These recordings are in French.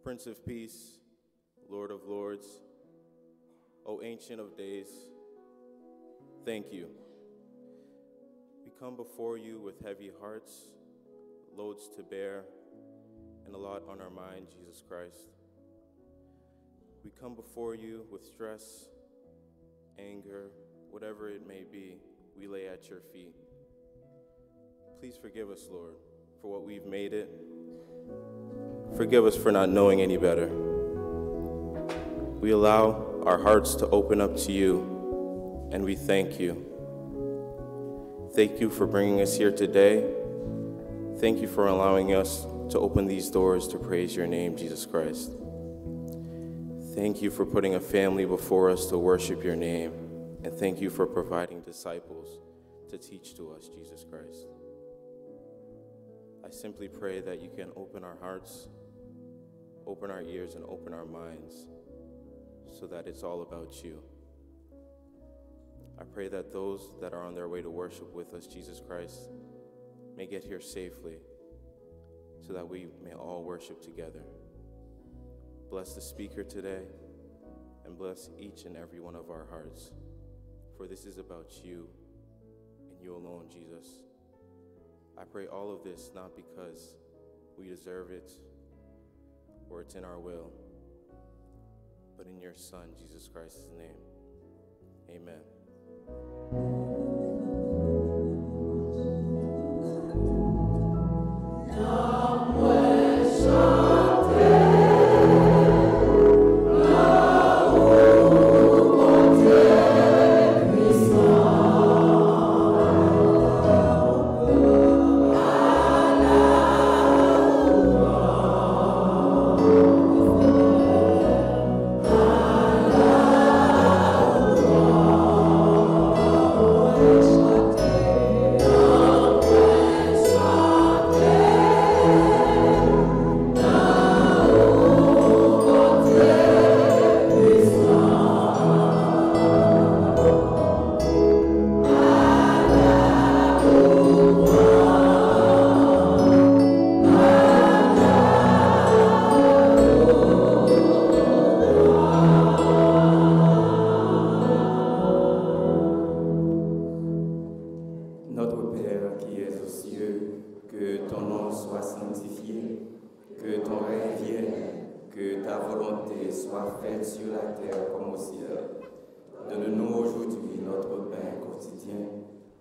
Prince of Peace, Lord of Lords, O Ancient of Days, thank you. We come before you with heavy hearts, loads to bear, and a lot on our mind, Jesus Christ. We come before you with stress, anger, whatever it may be, we lay at your feet. Please forgive us, Lord, for what we've made it. Forgive us for not knowing any better. We allow our hearts to open up to you, and we thank you. Thank you for bringing us here today. Thank you for allowing us to open these doors to praise your name, Jesus Christ. Thank you for putting a family before us to worship your name, and thank you for providing disciples to teach to us, Jesus Christ. I simply pray that you can open our hearts, open our ears, and open our minds so that it's all about you. I pray that those that are on their way to worship with us, Jesus Christ, may get here safely so that we may all worship together. Bless the speaker today and bless each and every one of our hearts, for this is about you and you alone, Jesus. I pray all of this not because we deserve it or it's in our will, but in your Son, Jesus Christ's name. Amen.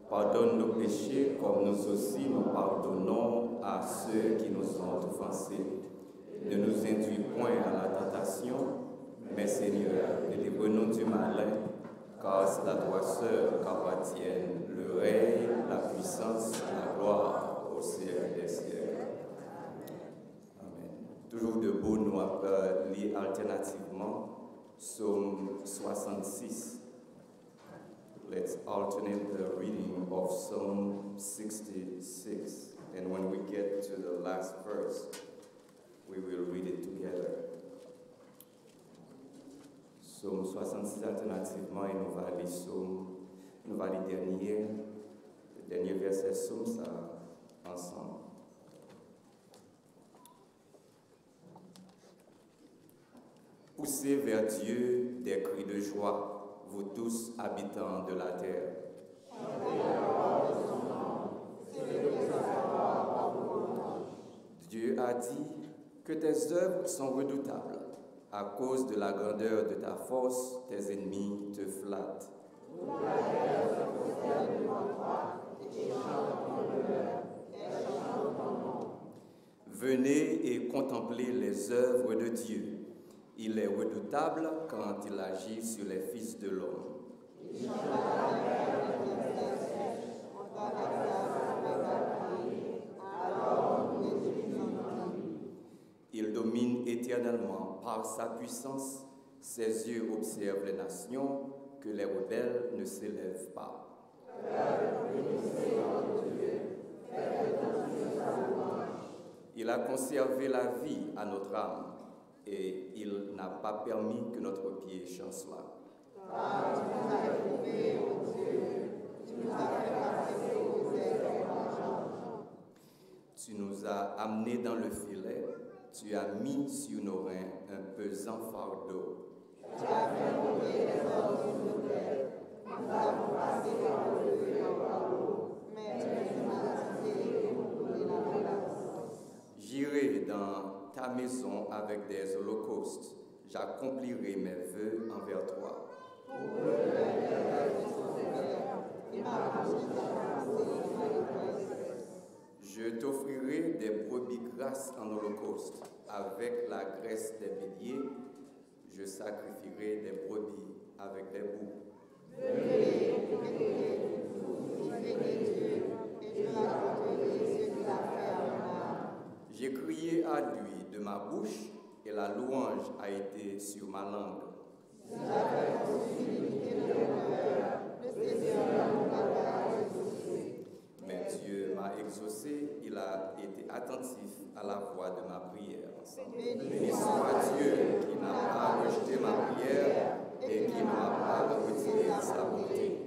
Pardonne nos péchés comme nous aussi nous pardonnons à ceux qui nous ont offensés. Ne nous induis point à la tentation, mais Seigneur, délivre-nous du malin, car c'est à toi seul qu'appartiennent le règne, la puissance, la gloire au siècle des siècles. Amen. Toujours debout, nous allons lire alternativement Psaume 66. Let's alternate the reading of Psalm 66. And when we get to the last verse, we will read it together. Psaume 66 alternativement, et nous va lire le dernier verset Psaume ça ensemble. Poussez vers Dieu des cris de joie, vous tous habitants de la terre. Dieu a dit que tes œuvres sont redoutables. À cause de la grandeur de ta force, tes ennemis te flattent. Venez et contemplez les œuvres de Dieu. Il est redoutable quand il agit sur les fils de l'homme. Il domine éternellement par sa puissance. Ses yeux observent les nations, que les rebelles ne s'élèvent pas. Il a conservé la vie à notre âme. Et il n'a pas permis que notre pied chancela. Tu nous as amenés dans le filet, Tu as mis sur nos reins un pesant fardeau. Tu as fait monter les eaux sur nos têtes. Nous avons passé par le feu et par l'eau, mais tu m'as attisé pour donner la relance. J'irai dans ta maison avec des holocaustes. J'accomplirai mes vœux envers toi. Pour que le cœur de son Seigneur, et ma bouche sera passée dans ma détresse. Je t'offrirai des brebis grasses en holocauste. Avec la graisse des béliers, je sacrifierai des brebis avec des boucs. Venez, Dieu, et je raconterai ce qu'il a fait à mon âme. J'ai crié à lui de ma bouche, et la louange a été sur ma langue. Si j'avais reçu l'unité de mon cœur, le Seigneur m'aurait exaucé. Mais Dieu m'a exaucé, il a été attentif à la voix de ma prière. Béni soit Dieu qui n'a pas rejeté ma prière et qui ne m'a pas retiré sa bonté.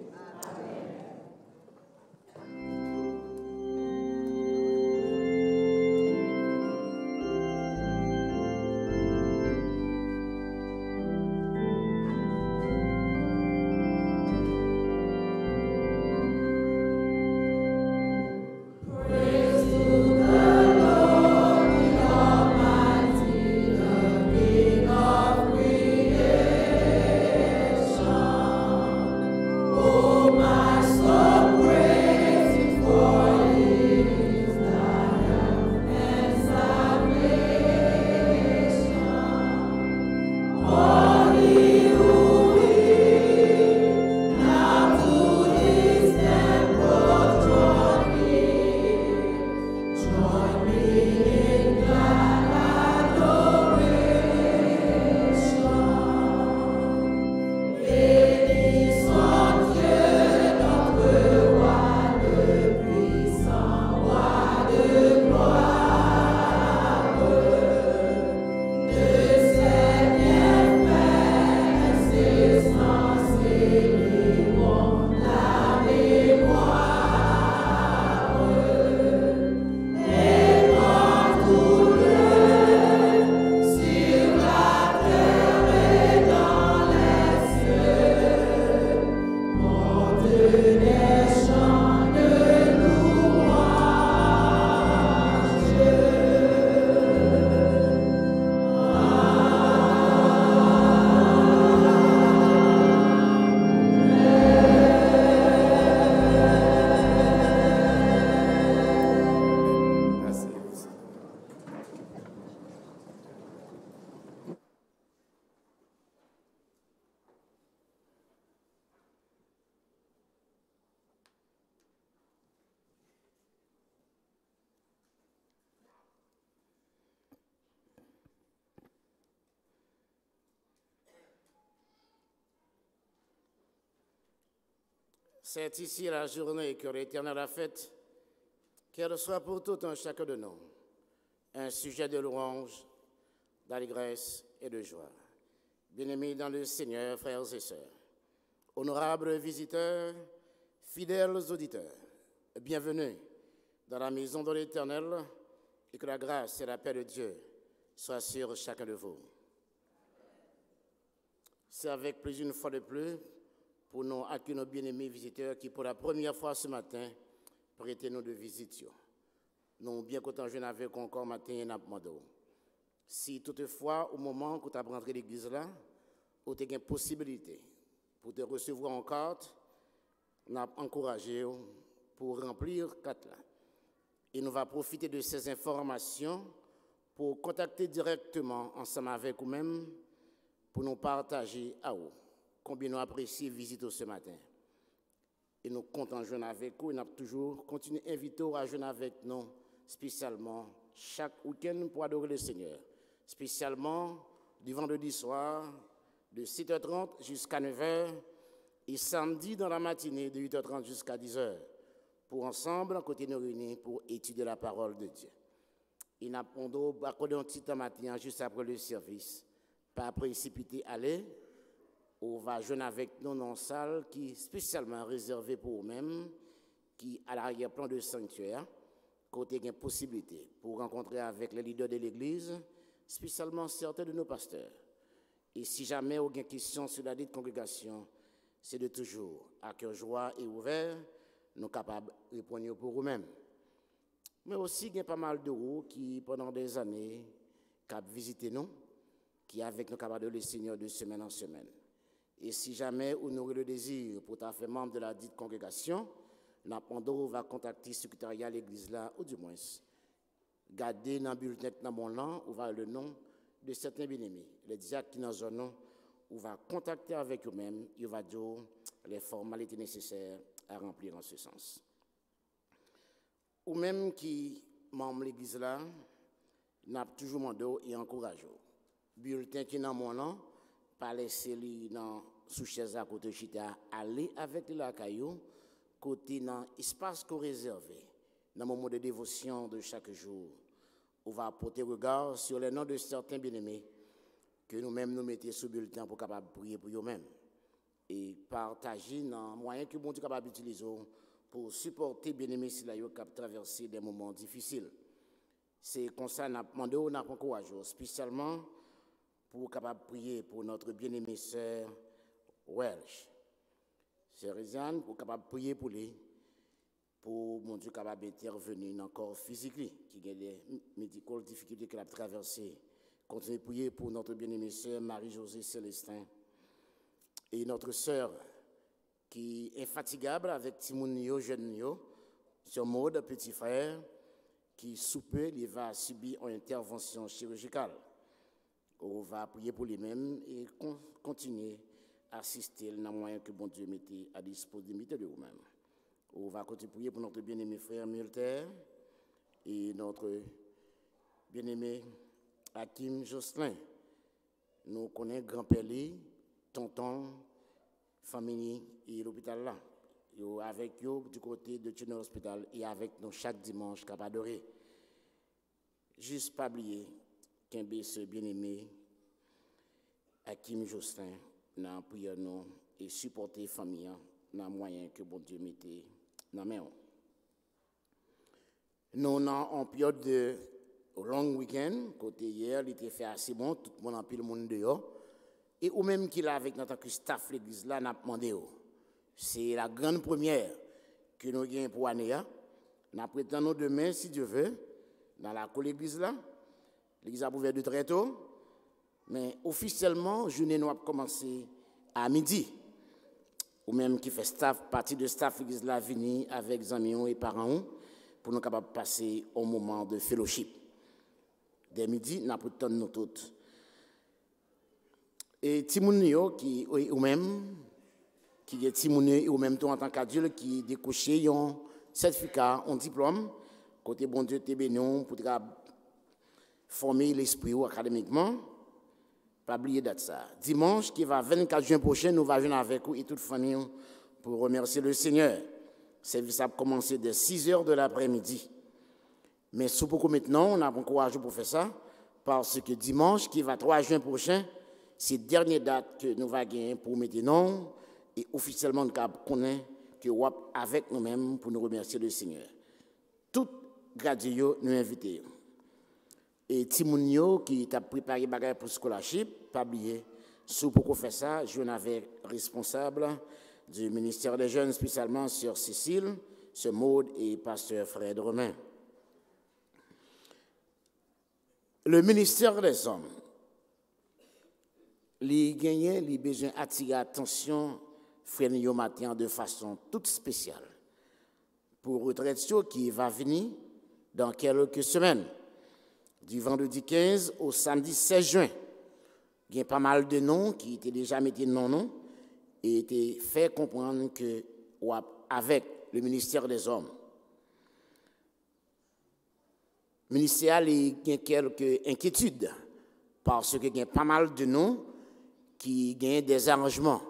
C'est ici la journée que l'Éternel a faite, qu'elle soit pour tout un chacun de nous un sujet de louange, d'allégresse et de joie. Bien-aimés dans le Seigneur, frères et sœurs, honorables visiteurs, fidèles auditeurs, bienvenue dans la maison de l'Éternel et que la grâce et la paix de Dieu soient sur chacun de vous. C'est avec plaisir une fois de plus pour nous accueillir nos bien-aimés visiteurs qui, pour la première fois ce matin, prêtent nous de visite. Nous bien content de avec encore matin et n'a demandé. Si toutefois, au moment où tu as rentré l'église là, où tu as une possibilité pour te recevoir en carte, nous avons encouragé pour remplir carte là. Et nous allons profiter de ces informations pour contacter directement ensemble avec vous-même pour nous partager à vous combien nous apprécions la visite ce matin. Et nous comptons jouer avec vous et nous avons toujours continué à inviter à jouer avec nous, spécialement chaque week-end pour adorer le Seigneur. Spécialement du vendredi soir de 7h30 jusqu'à 9h et samedi dans la matinée de 8h30 jusqu'à 10h pour ensemble, à côté de nous réunis pour étudier la parole de Dieu. Et nous avons accordé un petit temps matin juste après le service, pas précipiter aller. On va jouer avec nous dans une salle qui est spécialement réservée pour nous-mêmes, qui est à l'arrière-plan de sanctuaire, côté une possibilité pour rencontrer avec les leaders de l'Église spécialement certains de nos pasteurs. Et si jamais vous avez une question sur la dite congrégation, c'est de toujours, à cœur joie et ouvert, nous capables de répondre pour vous-mêmes. Mais aussi, il y a pas mal de vous qui, pendant des années, ont visité nous, qui avec nous capables de le Seigneur de semaine en semaine. Et si jamais vous aurez le désir pour faire membre de la dite congrégation, Napando va contacter le secrétariat de l'église là, ou du moins, garder dans le bulletin dans mon nom, ou va le nom de certains bien-aimés. Les diacres qui dans un nom, ou va contacter avec eux-mêmes, il va dire les formalités nécessaires à remplir en ce sens. Ou même qui membre de l'église là, n'a toujours demandé et encouragé. Bulletin qui dans mon nom, pas laisser lui dans sous chaise à côté chita, aller avec la caillou côté dans espace qu'on réservé dans le moment de dévotion de chaque jour. On va porter regard sur les noms de certains bien-aimés que nous-mêmes nous mettons sous bulletin pour capable prier pour eux-mêmes et partager dans moyens que bon Dieu capable d'utiliser pour supporter bien-aimés si la yo cap traverser des moments difficiles. C'est comme ça n'a demandé on a encouragé spécialement pour capable prier pour notre bien-aimée sœur Welsh. Sœur Réziane, pour capable prier pour lui, pour mon Dieu capable d'intervenir dans le corps physique, qui a des médicales difficultés qu'elle a traversées. Continuez de prier pour notre bien-aimée sœur Marie-Josée Célestin et notre sœur qui est infatigable avec Timounio, jeune son mode petit frère, qui sous peu il va subir une intervention chirurgicale. On va prier pour lui-même et continuer à assister dans le moyen que bon Dieu mette à disposition de vous-même. On va continuer à prier pour notre bien-aimé frère Multer et notre bien-aimé Hakim Jocelyn. Nous connaissons grand-père, tonton, famille et l'hôpital là. Yo avec eux du côté de Tunnel Hospital et avec nous chaque dimanche qu'à adorer. Juste pas oublier qu'un ce bien-aimé Hakim Jocelyn dans prière nous et supporter famille dans moyen que bon Dieu mette dans main. Nous en période de long week-end côté hier, il était fait assez bon, tout le monde en pile monde dehors et ou même qu'il a avec notre staff l'église là n'a demandé. C'est la grande première que nous avons pour l'année. Nous prétendons demain, si Dieu veut, dans la l'église là. L'église a ouvert de très tôt, mais officiellement, la journée nous a commencé à midi. Ou même qui fait staff, partie de staff l'église là, venir avec les amis et parents pour nous capables de passer au moment de fellowship. Dès midi, nous prétendons nous toutes. Et Timounio, qui ou même qui est timoné ou même tout en tant qu'adulte qui décoché un certificat, un diplôme, côté bon Dieu te béni pour former l'esprit académiquement. Pas oublier date ça. Dimanche qui va 24 juin prochain, nous allons venir avec vous et toute famille pour remercier le Seigneur. Le service a commencé dès 6h de l'après-midi. Mais sous beaucoup maintenant, on a bon courage pour faire ça parce que dimanche qui va 3 juin prochain, c'est la dernière date que nous allons gagner pour mettre non. Et officiellement, nous connaissons que WAP avec nous-mêmes pour nous remercier le Seigneur. Tout gradué nous invitons. Et Timounio qui t'a préparé bagage pour scholarship, pas oublier, sous pour faire ça, je n'avais responsable du ministère des Jeunes, spécialement Sœur Cécile, Sœur Maude et Pasteur Fred Romain. Le ministère des Hommes, les gagnants, les besoins attirer attention frère matin de façon toute spéciale pour retraite qui va venir dans quelques semaines, du vendredi 15 au samedi 16 juin. Il y a pas mal de noms qui étaient déjà mis non et étaient fait comprendre que avec le ministère des Hommes, le ministère a quelques inquiétudes parce qu'il y a pas mal de noms qui ont des arrangements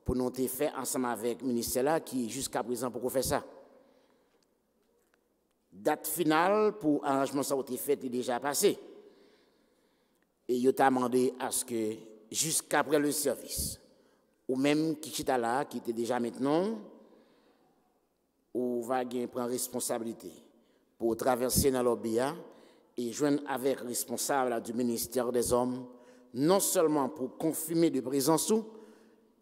pour nous faire ensemble avec le ministère là, qui jusqu'à présent pour faire ça. Date finale pour arrangement ça a été fait est déjà passé. Et il a demandé à ce que jusqu'après le service, ou même qui était là, qui était déjà maintenant, ou va prendre responsabilité pour traverser dans l'obéa et joindre avec responsable du ministère des Hommes, non seulement pour confirmer de présence,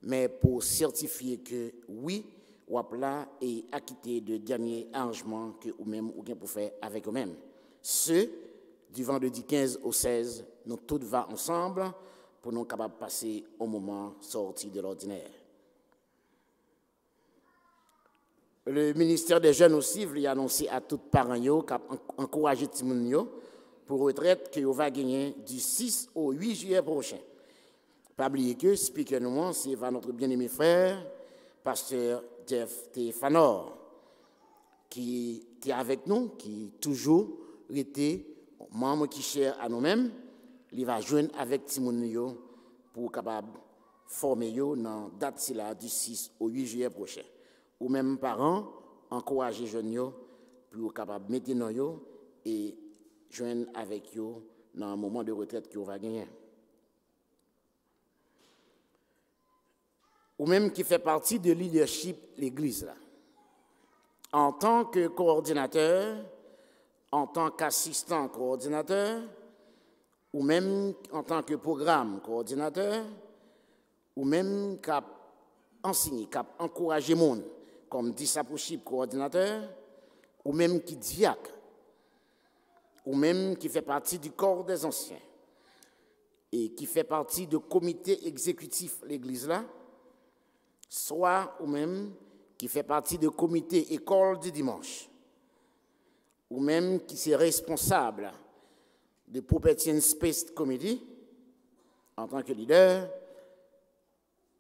mais pour certifier que oui, ou là et acquitter de derniers arrangements que vous-même ou bien pour faire avec vous-même. Ce, du vendredi 15 au 16, nous tous va ensemble pour nous capables de passer au moment sorti de l'ordinaire. Le ministère des Jeunes aussi veut annoncer à tous les parents qui encourager les gens pour retraite que vous va gagner du 6 au 8 juillet prochain. Pas oublier que speaker nous, c'est notre bien-aimé frère, pasteur Jeff T. Fanor, qui est avec nous, qui toujours été membre qui cher à nous-mêmes. Il va joindre avec Timoun pour capable former dans la date du 6 au 8 juillet prochain. Ou même parents, encourager les jeunes pour capable mettre dans eux et joindre avec eux dans le moment de retraite que vous va gagner. Ou même qui fait partie de leadership l'Église. En tant que coordinateur, en tant qu'assistant coordinateur, ou même en tant que programme coordinateur, ou même cap enseigner, cap encourager monde, comme discipleship coordinateur, ou même qui diacre, ou même qui fait partie du corps des anciens, et qui fait partie du comité exécutif de l'Église là, soit ou même qui fait partie du comité école du dimanche, ou même qui est responsable de Puppet Space Committee, en tant que leader,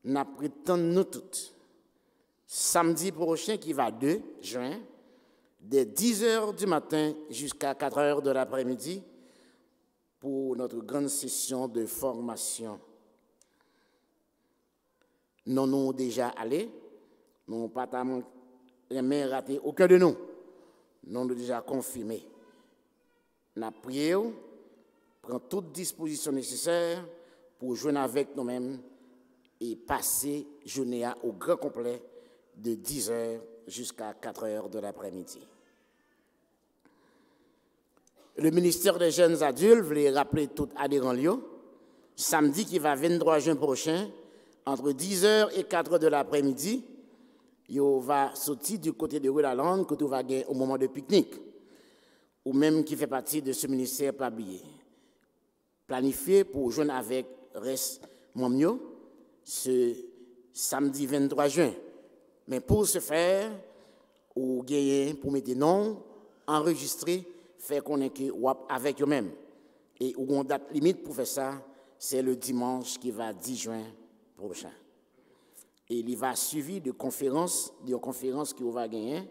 nous prétendons nous tous, samedi prochain qui va 2 juin, dès 10h du matin jusqu'à 4h de l'après-midi, pour notre grande session de formation. Nous sommes déjà allés, nous n'avons pas jamais raté aucun de nous. Nous avons déjà confirmé. Nous avons prié, pris toutes dispositions nécessaires pour jouer avec nous-mêmes et passer journée au grand complet de 10h jusqu'à 4h de l'après-midi. Le ministère des Jeunes Adultes voulait rappeler tout adhérents samedi qui va 23 juin prochain, entre 10h et 4h de l'après-midi, il va sortir du côté de Rue-la-Lande, que tu vas gagner au moment de pique-nique, ou même qui fait partie de ce ministère pas oublié. Planifié pour joindre avec reste Momio ce samedi 23 juin. Mais pour ce faire, ou gagner pour mettre nom, enregistrer, faire connaître avec eux-mêmes. Et où on date limite pour faire ça, c'est le dimanche qui va 10 juin prochain. Et il va suivi de conférences qui va gagner.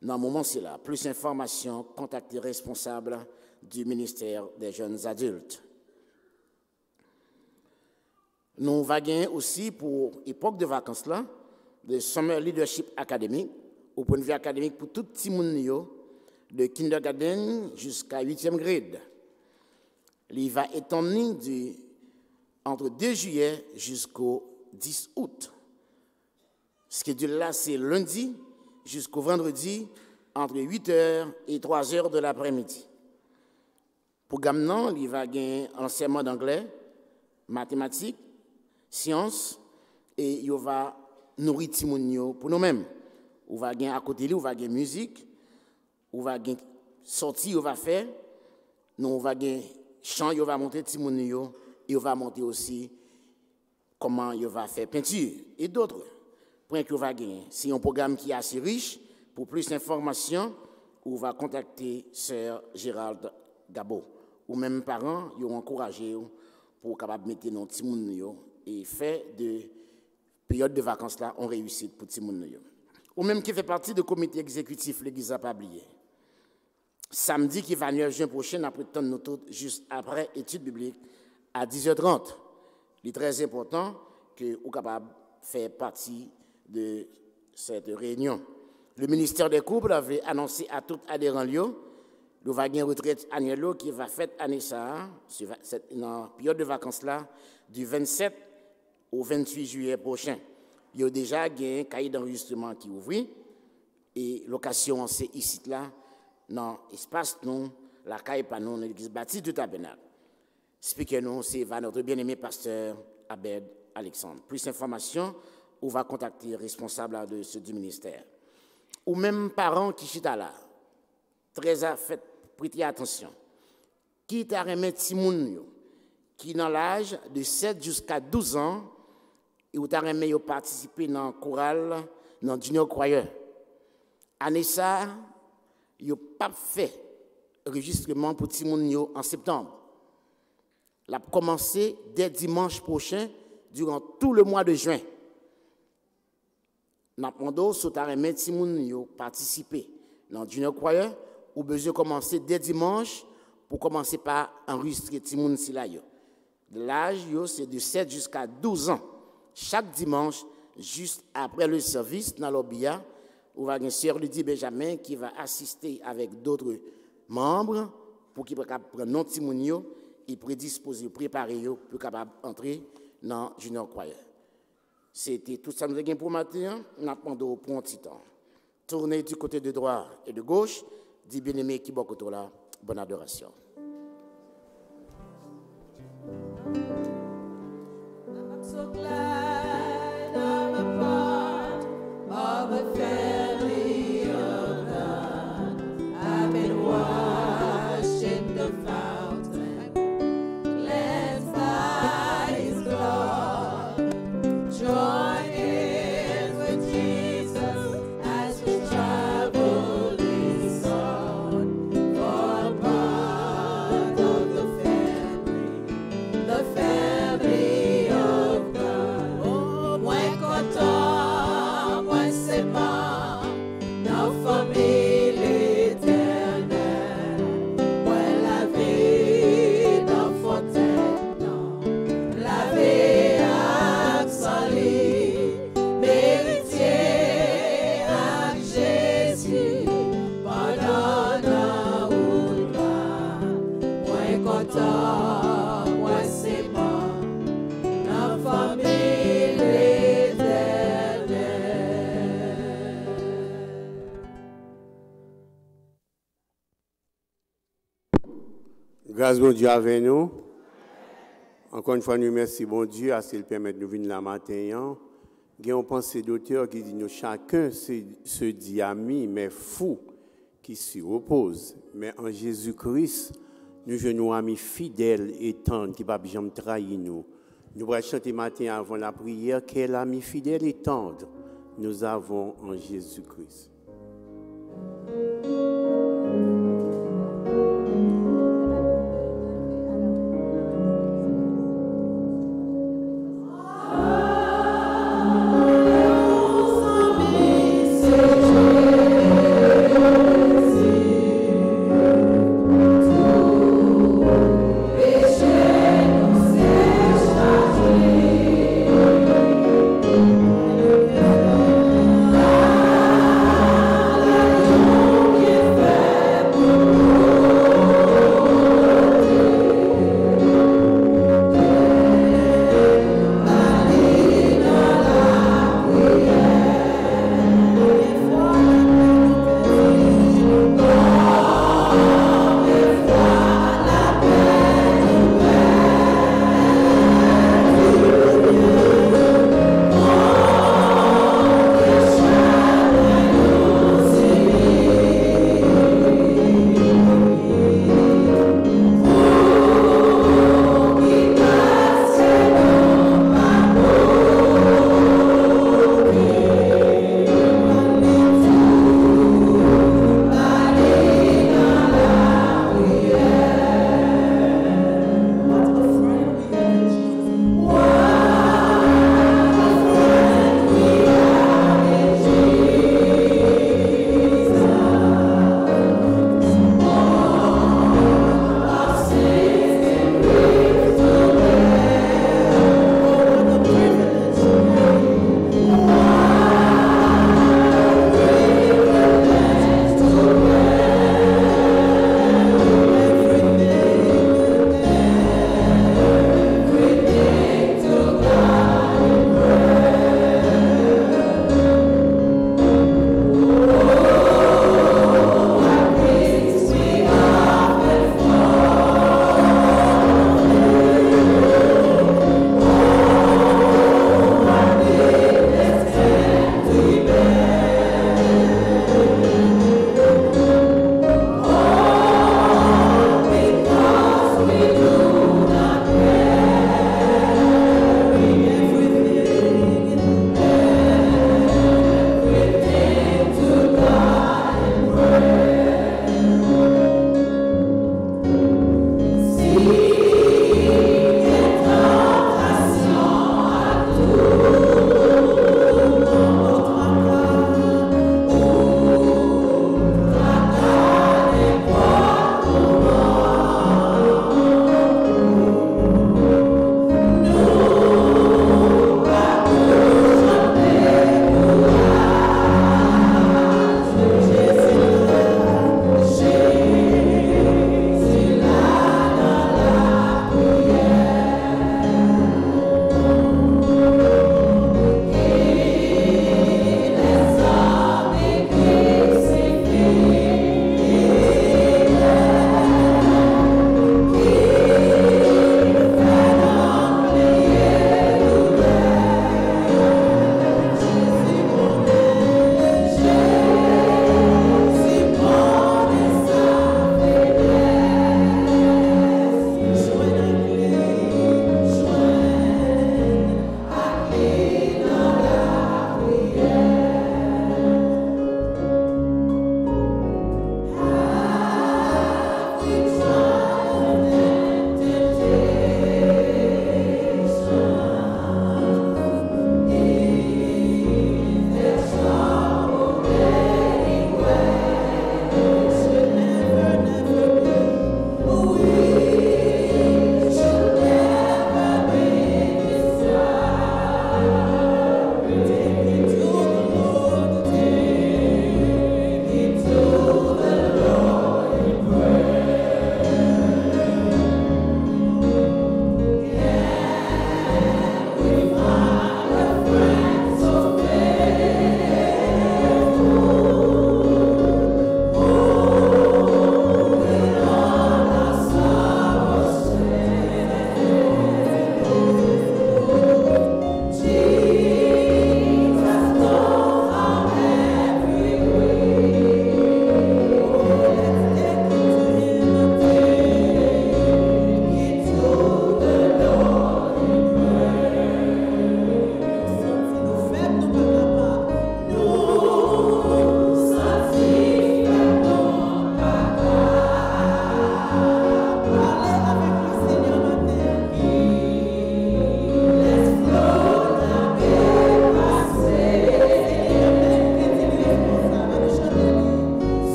Dans le moment, c'est là. Plus d'informations, contactez responsable du ministère des Jeunes Adultes. Nous va gagner aussi pour l'époque de vacances là, de Summer Leadership Academy, au point de vue académique pour tout petit monde de kindergarten jusqu'à 8e grade. Il va étendre entre 2 juillet jusqu'au 10 août. Ce qui est là, c'est lundi jusqu'au vendredi, entre 8h et 3h de l'après-midi. Pour Gamnan, il va gagner enseignement d'anglais, mathématiques, sciences, et il va nourrir Timounio pour nous-mêmes. On va gagner à côté de lui, on va gagner musique, on va gagner sortie, on va faire, nous on va gagner chant, on va monter Timounio, et on va monter aussi comment on va faire peinture et d'autres points qu'on va gagner. C'est un programme qui est assez riche. Pour plus d'informations, on va contacter Sœur Gérald Gabo. Ou même parents, ils ont encouragé pour capable mettre nos petits moun et faire de période de vacances là on réussit pour petits moun. Ou même qui fait partie du comité exécutif l'Église a pas oublié. Samedi qui va 9 juin prochain, après temps nous tous juste après étude biblique à 10h30. Il est très important que vous capable faire partie de cette réunion. Le ministère des couples avait annoncé à tout adhérent nous va gagner une retraite annuelle qui va faire année ça, dans la période de vacances là, du 27 au 28 juillet prochain. Il y a déjà gagné un cahier d'enregistrement qui ouvre et l'occasion c'est ici là, dans l'espace non la caille par nous, l'église baptiste du Tabernacle. Speaker nous, c'est notre bien-aimé pasteur Abed Alexandre. Plus d'informations, on va contacter le responsable de ce du ministère. Ou même parents qui sont là, très prêtez attention. Qui t'a remis Timoun, qui dans l'âge de 7 jusqu'à 12 ans, et où t'a remis participer dans le choral, dans le junior choir. Année ça, il n'a pas fait enregistrement pour Timoun en septembre. Il a commencé dès dimanche prochain, durant tout le mois de juin. Nous avons demandé si t'a remis Timoun participer dans le junior choir, ou besoin commencer dès dimanche pour commencer par enregistrer Timoun Silayo. L'âge, c'est de 7 jusqu'à 12 ans. Chaque dimanche, juste après le service, dans l'Obia, où va y avoir une sœur Lydie Benjamin qui va assister avec d'autres membres pour qu'ils puissent prendre non Timoun et prédisposer, préparer pour capable entrer dans Junior Choir. C'était tout ça que nous avons pour matin. Nous attendons pour un petit temps. Tournez du côté de droite et de gauche. Dis bien-aimé qui beaucoup là. Bonne adoration. I'm so glad I'm a part of a family of God. I've been washed in the fountain, cleansed by His blood. Join in with Jesus as we travel His on for a part of the family of God. Oh, moins content, moins s'aimant, nos familles éternelles. Moins la vie, nos fontaines, non. La vie absolue, méritier à Jésus, pendant ou là. Moins content, moins s'aimant, nos familles éternelles. Grâce bon Dieu avec nous. Encore une fois, nous remercions bon Dieu à ce qu'il permet de nous venir la matin. Il y a une pensée d'auteur qui dit nous chacun se dit ami, mais fou, qui s'y repose. Mais en Jésus-Christ, nous sommes amis fidèles et tendres qui ne peuvent jamais trahir nous. Nous allons chanter matin avant la prière, quel ami fidèle et tendre nous avons en Jésus-Christ. Ah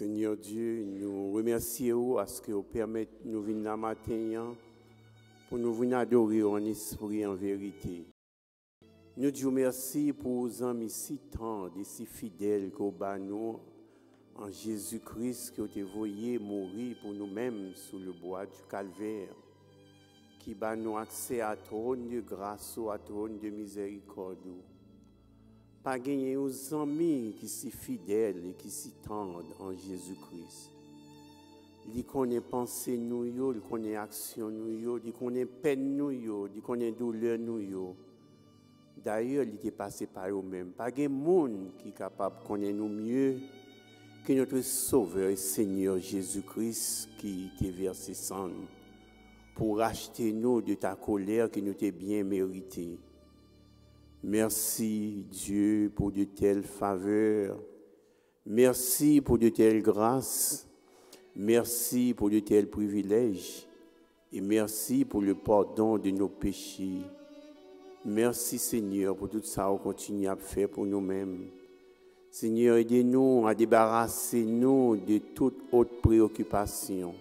Seigneur Dieu, nous remercions à ce que vous permettez de nous venir matin pour nous venir adorer en esprit et en vérité. Nous disons merci pour vos amis si tendres et si fidèles qu'au bas nous en Jésus-Christ qui ont envoyé mourir pour nous-mêmes sous le bois du calvaire, qui bat nous accès à trône de grâce ou à trône de miséricorde. Pas gagner aux amis qui sont fidèles et qui sont tendres en Jésus-Christ. Il connaît pensée nous, il connaît action nous, il connaît peine nous, il connaît douleur nous. D'ailleurs, il est passé par eux-mêmes. Pas de monde qui est capable de connaître nous mieux que notre Sauveur et Seigneur Jésus-Christ qui était versé sang pour racheter nous de ta colère qui nous était bien méritée. Merci Dieu pour de telles faveurs. Merci pour de telles grâces. Merci pour de tels privilèges. Et merci pour le pardon de nos péchés. Merci Seigneur pour tout ça qu'on continue à faire pour nous-mêmes. Seigneur, aidez-nous à débarrasser nous de toute autre préoccupation,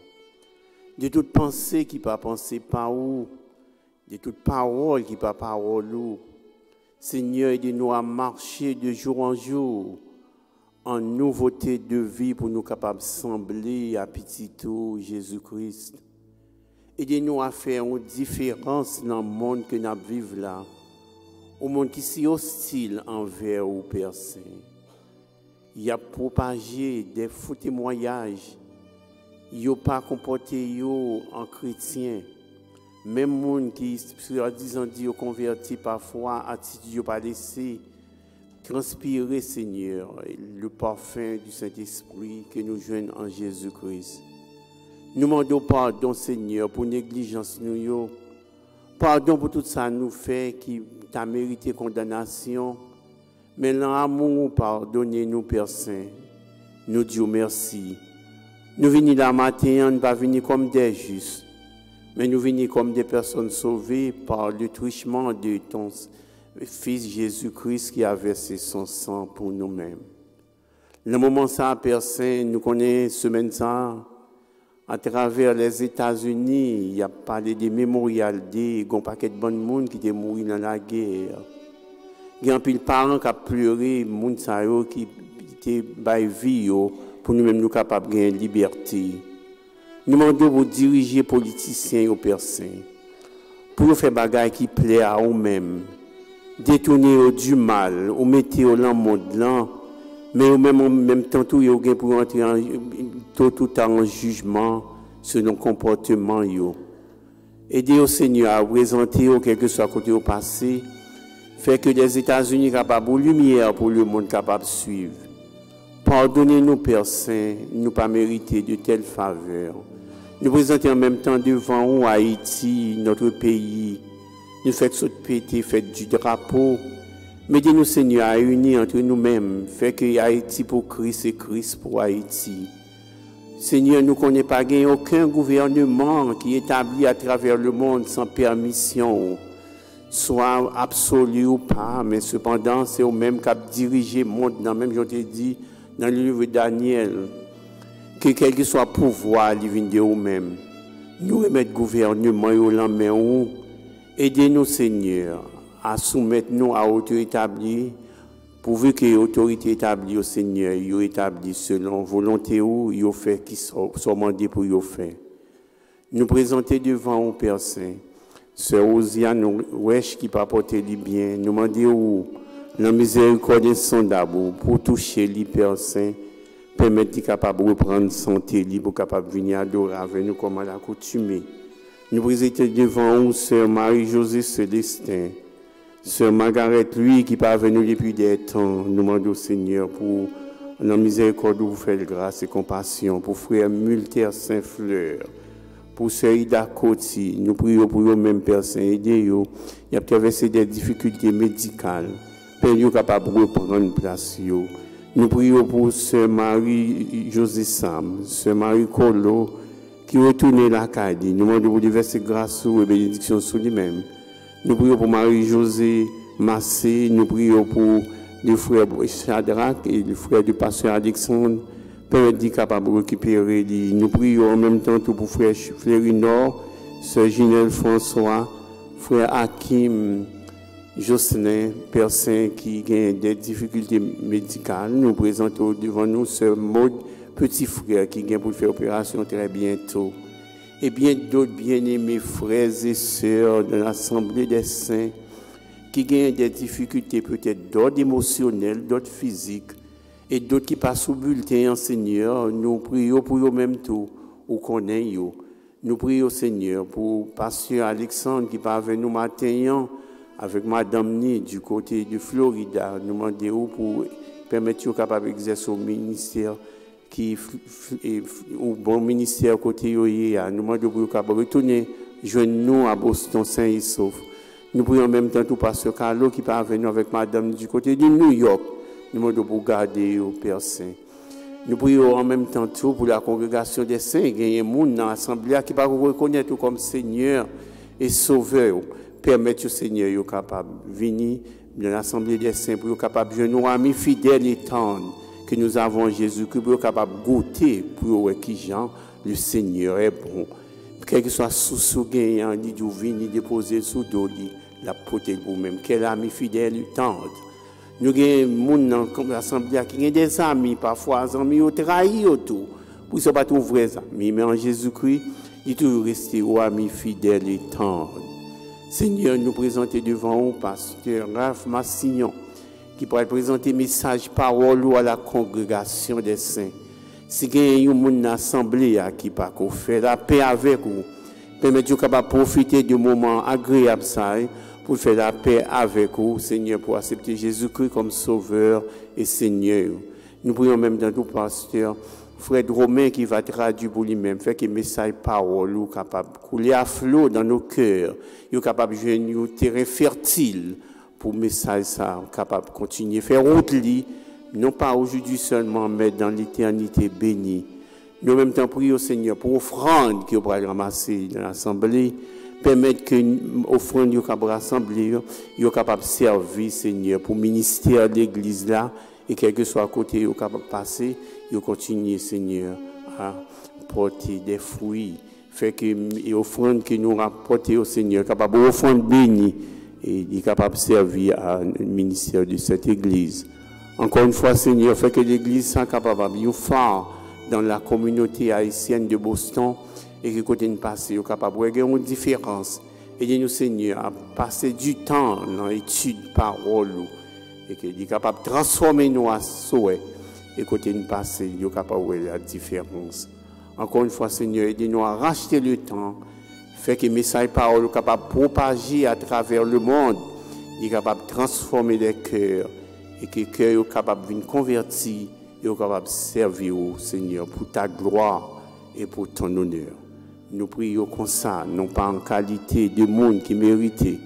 de toute pensée qui ne pas penser par où, de toute parole qui ne pas parole où. Seigneur, aidez-nous à marcher de jour en jour en nouveauté de vie pour nous capables de sembler à petit tout Jésus-Christ. Aidez-nous à faire une différence dans le monde que nous vivons là, au monde qui est si hostile envers ou Père Saint. Il y a propagé des faux témoignages, il n'y a pas comporté en chrétien. Même monde qui, sur 10 ans, dit converti parfois, attitude pas laissé transpirer, Seigneur, le parfum du Saint-Esprit que nous joignons en Jésus-Christ. Nous demandons pardon, Seigneur, pour négligence nous. Pardon pour tout ça nous fait qui t'a mérité condamnation. Mais l'amour, pardonnez-nous, Père Saint. Nous disons merci. Nous venons là matin, nous ne pas venir comme des justes. Mais nous venons comme des personnes sauvées par le truchement de ton Fils Jésus-Christ qui a versé son sang pour nous-mêmes. Le moment ça, Père Saint, nous connaissons semaine ça, à travers les États-Unis, il y a parlé des mémorial day, il y a un paquet de bon monde qui est mort dans la guerre. Il y a un peu de parents qui ont pleuré, les gens qui étaient baillés vie pour nous-mêmes nous capables de gagner liberté. Nous demandons pour diriger les politiciens et les personnes, pour faire des choses qui plaisent à eux-mêmes, détourner du mal, ou mettre dans le monde là, mais en même temps, tout est pour entrer tout en jugement sur nos comportements. Aidez au Seigneur à présenter, quel que soit côté au passé, fait que les États-Unis soient capables de lumière pour le monde capable de suivre. Pardonnez-nous, Père Saint, nous pas mériter de telles faveurs. Nous présentons en même temps devant nous Haïti, notre pays. Nous faisons péter, faites du drapeau. Mettez-nous, Seigneur, à unir entre nous-mêmes. Fait que Haïti pour Christ et Christ pour Haïti. Seigneur, nous ne connaissons pas aucun gouvernement qui est établi à travers le monde sans permission, soit absolu ou pas, mais cependant, c'est au même cap diriger le monde, dans même, je t'ai dit, dans le livre de Daniel, que quel que soit le pouvoir, il vient de nous-mêmes. Nous remettre le gouvernement au lendemain. Aidez-nous, Seigneur, à soumettre nous à l'autorité établie, pourvu que l'autorité établie au Seigneur, il établie selon volonté ou il fait qui soit demandé pour y faire. Nous présenter devant vous, Père Saint, Sœur Osiane Wesh qui pas porter les biens, nous demandons la miséricorde insondable pour toucher les Père Saint, permettre qu'ils capable de reprendre santé, pour capable de venir adorer avec nous comme à l'accoutumée. Nous présentons devant vous, Sœur Marie-Josée Célestin, Sœur Margaret, lui qui pas venu depuis des temps, nous demandons au Seigneur pour la miséricorde vous faire grâce et compassion, pour frère Multer Saint-Fleur, pour Sœur Ida Koti, nous prions pour eux-mêmes, Père Saint, aidez-vous. Il y a traversé des difficultés médicales, Père, vous capable de reprendre place. Nous prions pour Sœur Marie-Josée Sam, Sœur Marie Colo, qui retourne la Cadie. Nous demandons pour diverses grâces et bénédictions sur lui-même. Nous prions pour Marie-Josée Massé, nous prions pour les frères Shadrach et les frères du pasteur Alexandre, permettre d'être capable de récupérer. Nous prions en même temps tout pour frère Fleury-Nord, sœur Ginelle François, frère Hakim Jocelyn Persin qui a des difficultés médicales. Nous présentons devant nous sœur Maud, petit frère qui vient pour faire opération très bientôt. Et bien d'autres bien-aimés frères et sœurs de l'Assemblée des Saints qui ont des difficultés peut-être d'ordre émotionnel, d'ordre physique, et d'autres qui passent au bulletin, Seigneur. Nous prions pour eux même tout, ou connaissons. Nous prions, Seigneur, pour pasteur Alexandre qui part avec nous matin, avec Madame Ni du côté de Florida. Nous demandons pour permettre aux capables d'exercer au ministère au bon ministère côté Yoye. Nous demandons pour capable retourner joindre nous à Boston Saint et sauf. Nous prions en même temps tout pasteur Carlo qui part avec nous avec Madame du côté de New York. Nous demandons pour garder au Père Saint. Nous prions en même temps tout pour la congrégation des saints. Il y a des gens dans l'assemblée qui ne peuvent reconnaître comme Seigneur et Sauveur. Permettez au Seigneur d'être capable de venir dans l'assemblée des saints pour être capable de nous amis fidèles et tendres que nous avons en Jésus-Christ pour être capable de goûter pour qui Jean, le Seigneur est bon. Quel que soit sous gagnant, ni du venir déposer sous dos, la protéger vous-même. Quel ami fidèle et tendre. Nous avons des gens dans l'assemblée qui ont des amis, parfois des amis qui trahissent autour. Pour ne pas tous vrais amis, mais en Jésus-Christ, il est toujours resté aux amis fidèles et tendres. Seigneur, nous présentons devant vous, pasteur Raph Massignon, qui pourrait présenter message parole à la congrégation des saints. Si il y a une assemblée qui pas fait la paix avec vous, permettez-vous de profiter du moment agréable pour faire la paix avec vous, Seigneur, pour accepter Jésus-Christ comme Sauveur et Seigneur. Nous prions même dans tout pasteur, frère Romain qui va traduire pour lui-même, faire que le message parole ou capable couler à flot dans nos cœurs, il est capable de jouer un terrain fertile pour le message ça, capable de continuer, faire route li, non pas aujourd'hui seulement, mais dans l'éternité bénie. Nous en même temps prions Seigneur pour l'offrande qui va ramasser dans l'assemblée, permettre que l'offrande soit rassemblée, soit capable de servir Seigneur pour le ministère de l'église là, et quel que soit à côté, soit capable de passer, il continue Seigneur à porter des fruits, fait que l'offrande que nous rapportons au Seigneur, capable d'offrande bénie, et il est capable de servir à le ministère de cette église. Encore une fois, Seigneur, fait que l'église soit capable de phare dans la communauté haïtienne de Boston et que côté de passer, est capable de faire une différence. Aidez-nous, Seigneur, à passer du temps dans l'étude parole et qu'il est capable de transformer nos souhaits et côté de passer, il est capable de faire la différence. Encore une fois, Seigneur, aidez-nous à racheter le temps. Fait que le message parole est capable de propager à travers le monde. Il est capable de transformer les cœurs. Et que le cœur est capable de convertir. Et est capable de servir au Seigneur pour ta gloire et pour ton honneur. Nous prions comme ça, non pas en qualité de monde qui méritait,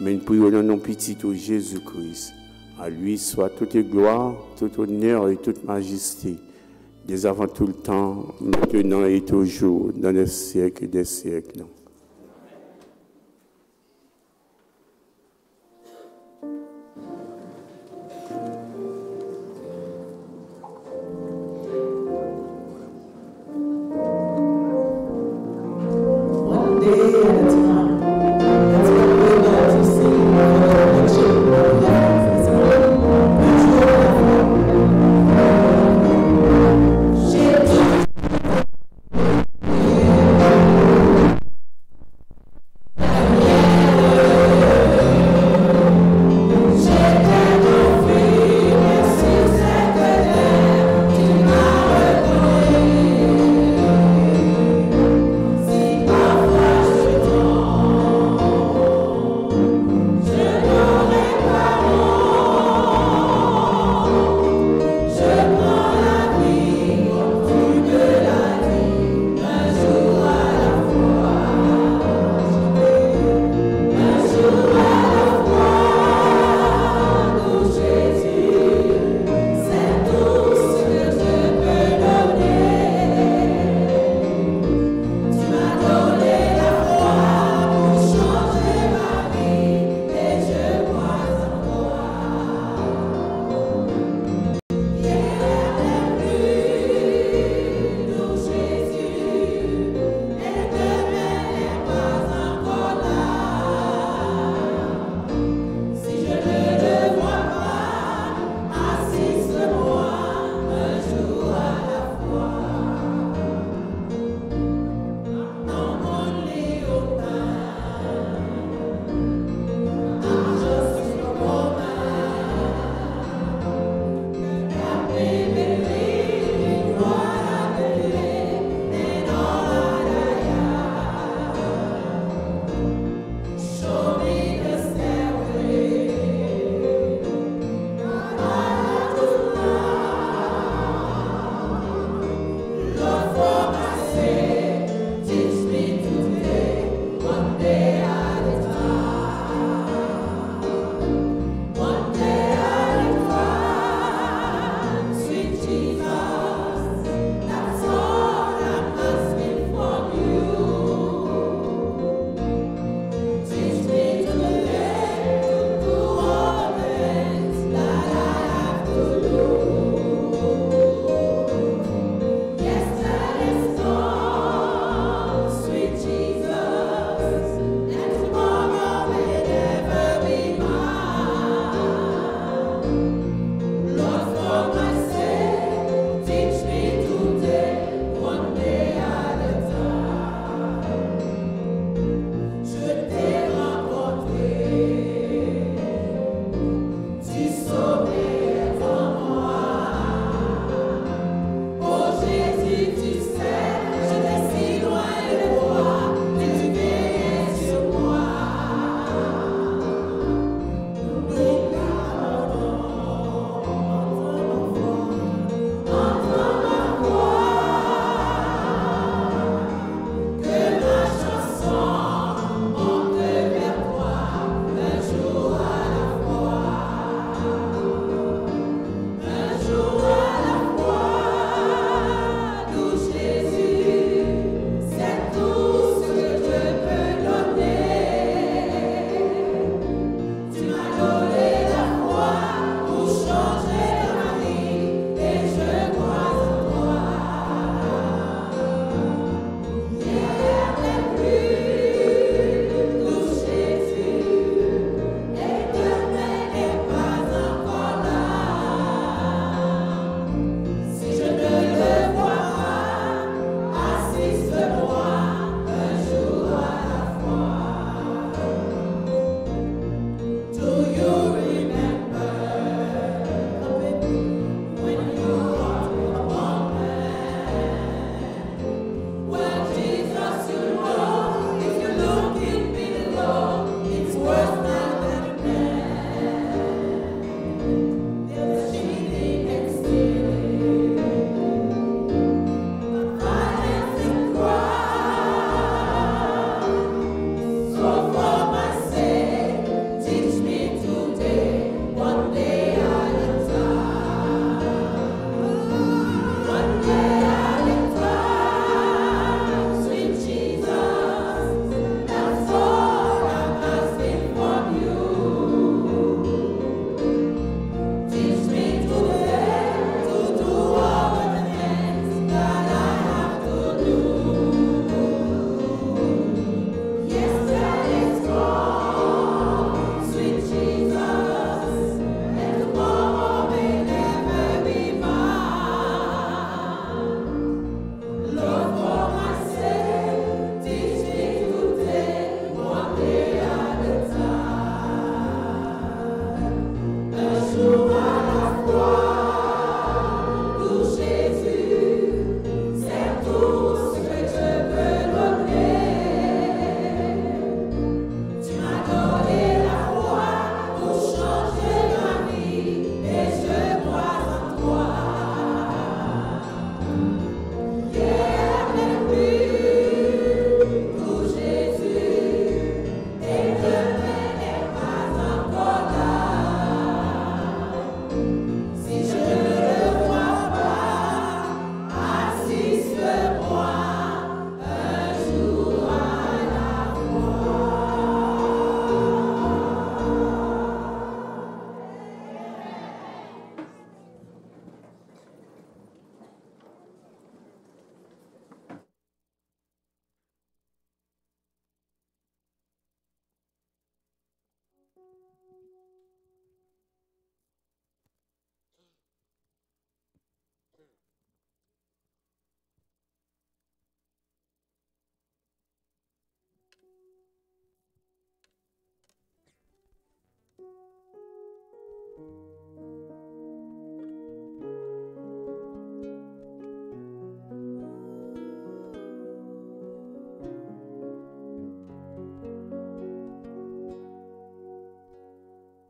mais nous prions dans nos petits au Jésus-Christ. À lui soit toute gloire, tout honneur et toute majesté. Dès avant tout le temps, maintenant et toujours, dans les siècles des siècles.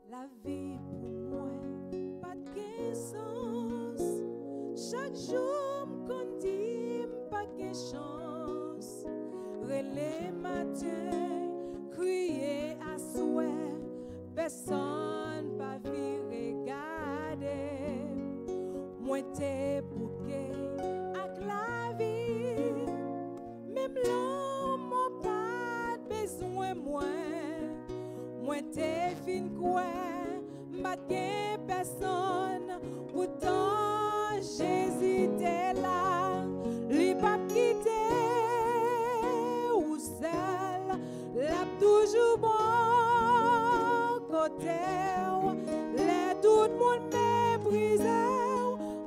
La vie pour moi, pas de sens. Chaque jour, m'con dit pas de chance. Relais matin, crier à souhait, personne pas vu regarder. Moi t'es bouquet avec la vie, même l'homme n'a pas besoin moi. Moi t'es fin quoi, m'pas de personne, pourtant j'hésitais là, li pas quitter ou seul, l'a toujours bon côté, les tout le monde méprisé,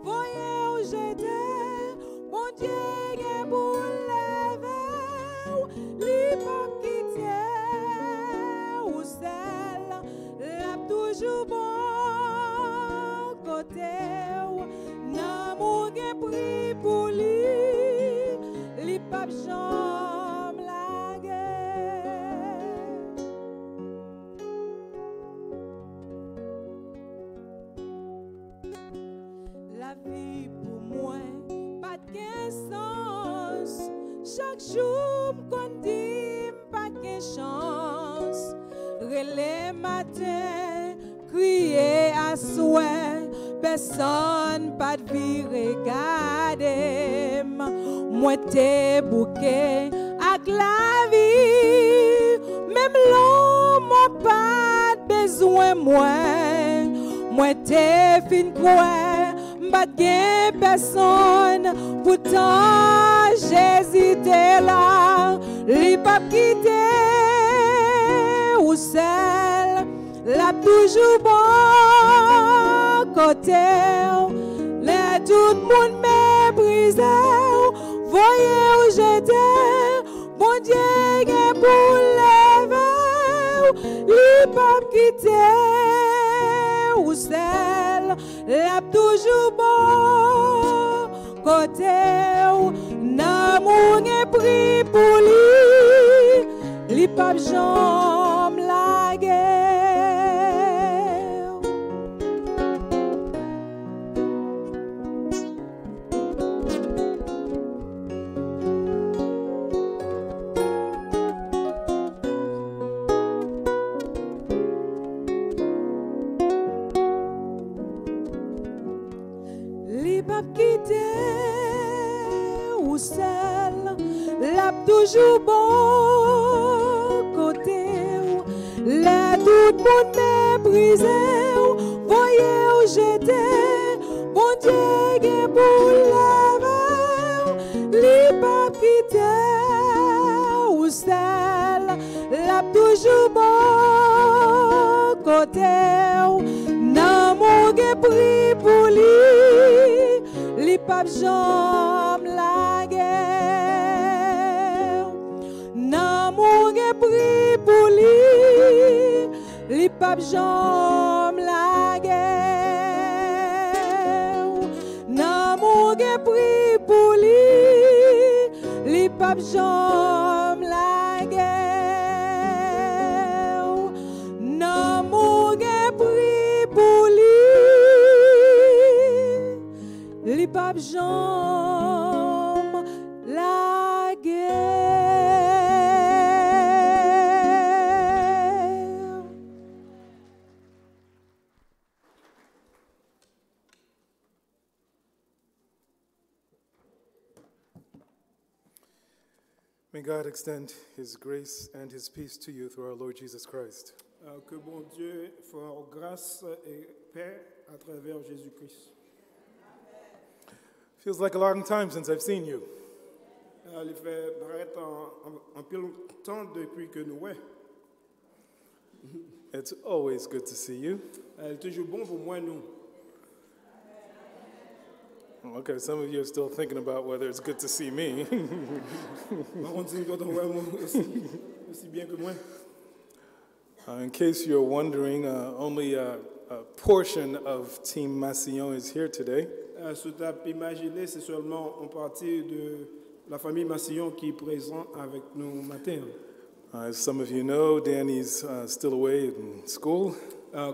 voyez où j'étais, mon Dieu est pour lever, li pas quitter ou seul, l'a toujours bon côté, n'amour est pris pour lui, li pas jambe la guerre. La vie pour moi, pas de sens. Chaque jour, qu'on dit pas de chance. Relais matin, crier à souhait, personne pas de vie regarder. Moi t'es bouquet avec la vie, même l'homme n'a pas besoin moi. Moi t'es fin quoi, m'pas de personne, pourtant j'hésitais là, li pas quitter ou seul, l'a toujours bon côté, les tout le monde méprisé, voyez où j'étais, bon Dieu est pour lever, li pas quitter ou seul, l'a toujours bon côté, n'amour est pris pour lui, li pas jambe la guerre. Li pas quitter ou seul, l'a toujours bon côté, là tout le monde méprisé, voyez où j'étais, bon Dieu est pour lever, li pas quitter ou seul, l'a toujours bon côté, n'amour est pris pour lui, li pas jambe la guerre. N'amour est pris pour lui, li pas jambe la guerre. N'amour est pris pour lui, li pas jambe la guerre. N'amour est pris pour lui, li pas jambe la guerre. May God extend His grace and His peace to you through our Lord Jesus Christ. Que bon Dieu fasse grâce et paix à travers Jésus-Christ. Feels like a long time since I've seen you. Il fait paraître un peu longtemps depuis que nous ouais. It's always good to see you. C'est toujours bon pour moi nous. Okay, some of you are still thinking about whether it's good to see me. On continue quand on voit aussi bien que moi. In case you're wondering, only a portion of Team Massillon is here today. Ce que tu as imaginé, c'est seulement en partie de la famille Massillon qui est présente avec nous matin. As some of you know, Danny's still away in school.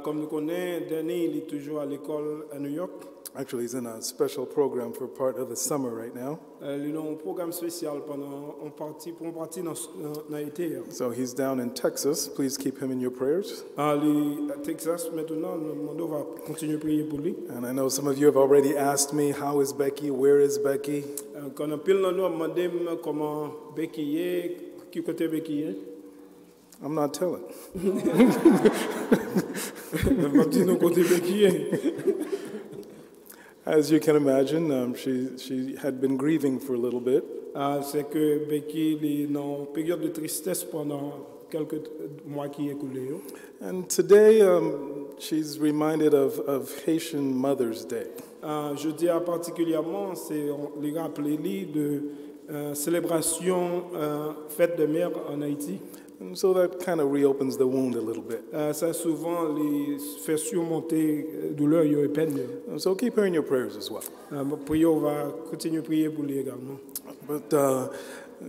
Comme nous connaissons, Danny il est toujours à l'école à New York. Actually, he's in a special program for part of the summer right now. Il a un programme spécial pour une partie dans l'été. So he's down in Texas. Please keep him in your prayers. À Texas maintenant, on va continuer à prier pour lui. And I know some of you have already asked me, how is Becky? Where is Becky? Quand on pile dans nous, on demandé comment Becky est, qui côté Becky est. I'm not telling. As you can imagine, she had been grieving for a little bit. C'est que Becky est dans une période de tristesse pendant quelques mois qui écoulés. And today, she's reminded of Haitian Mother's Day. Jeudi particulièrement, c'est les rappelé de célébration fête de mère en Haïti. And so that kind of reopens the wound a little bit. Ça souvent les fait surmonter douleur et peine. So keep her in your prayers as well. On va continuer à prier pour lui également. But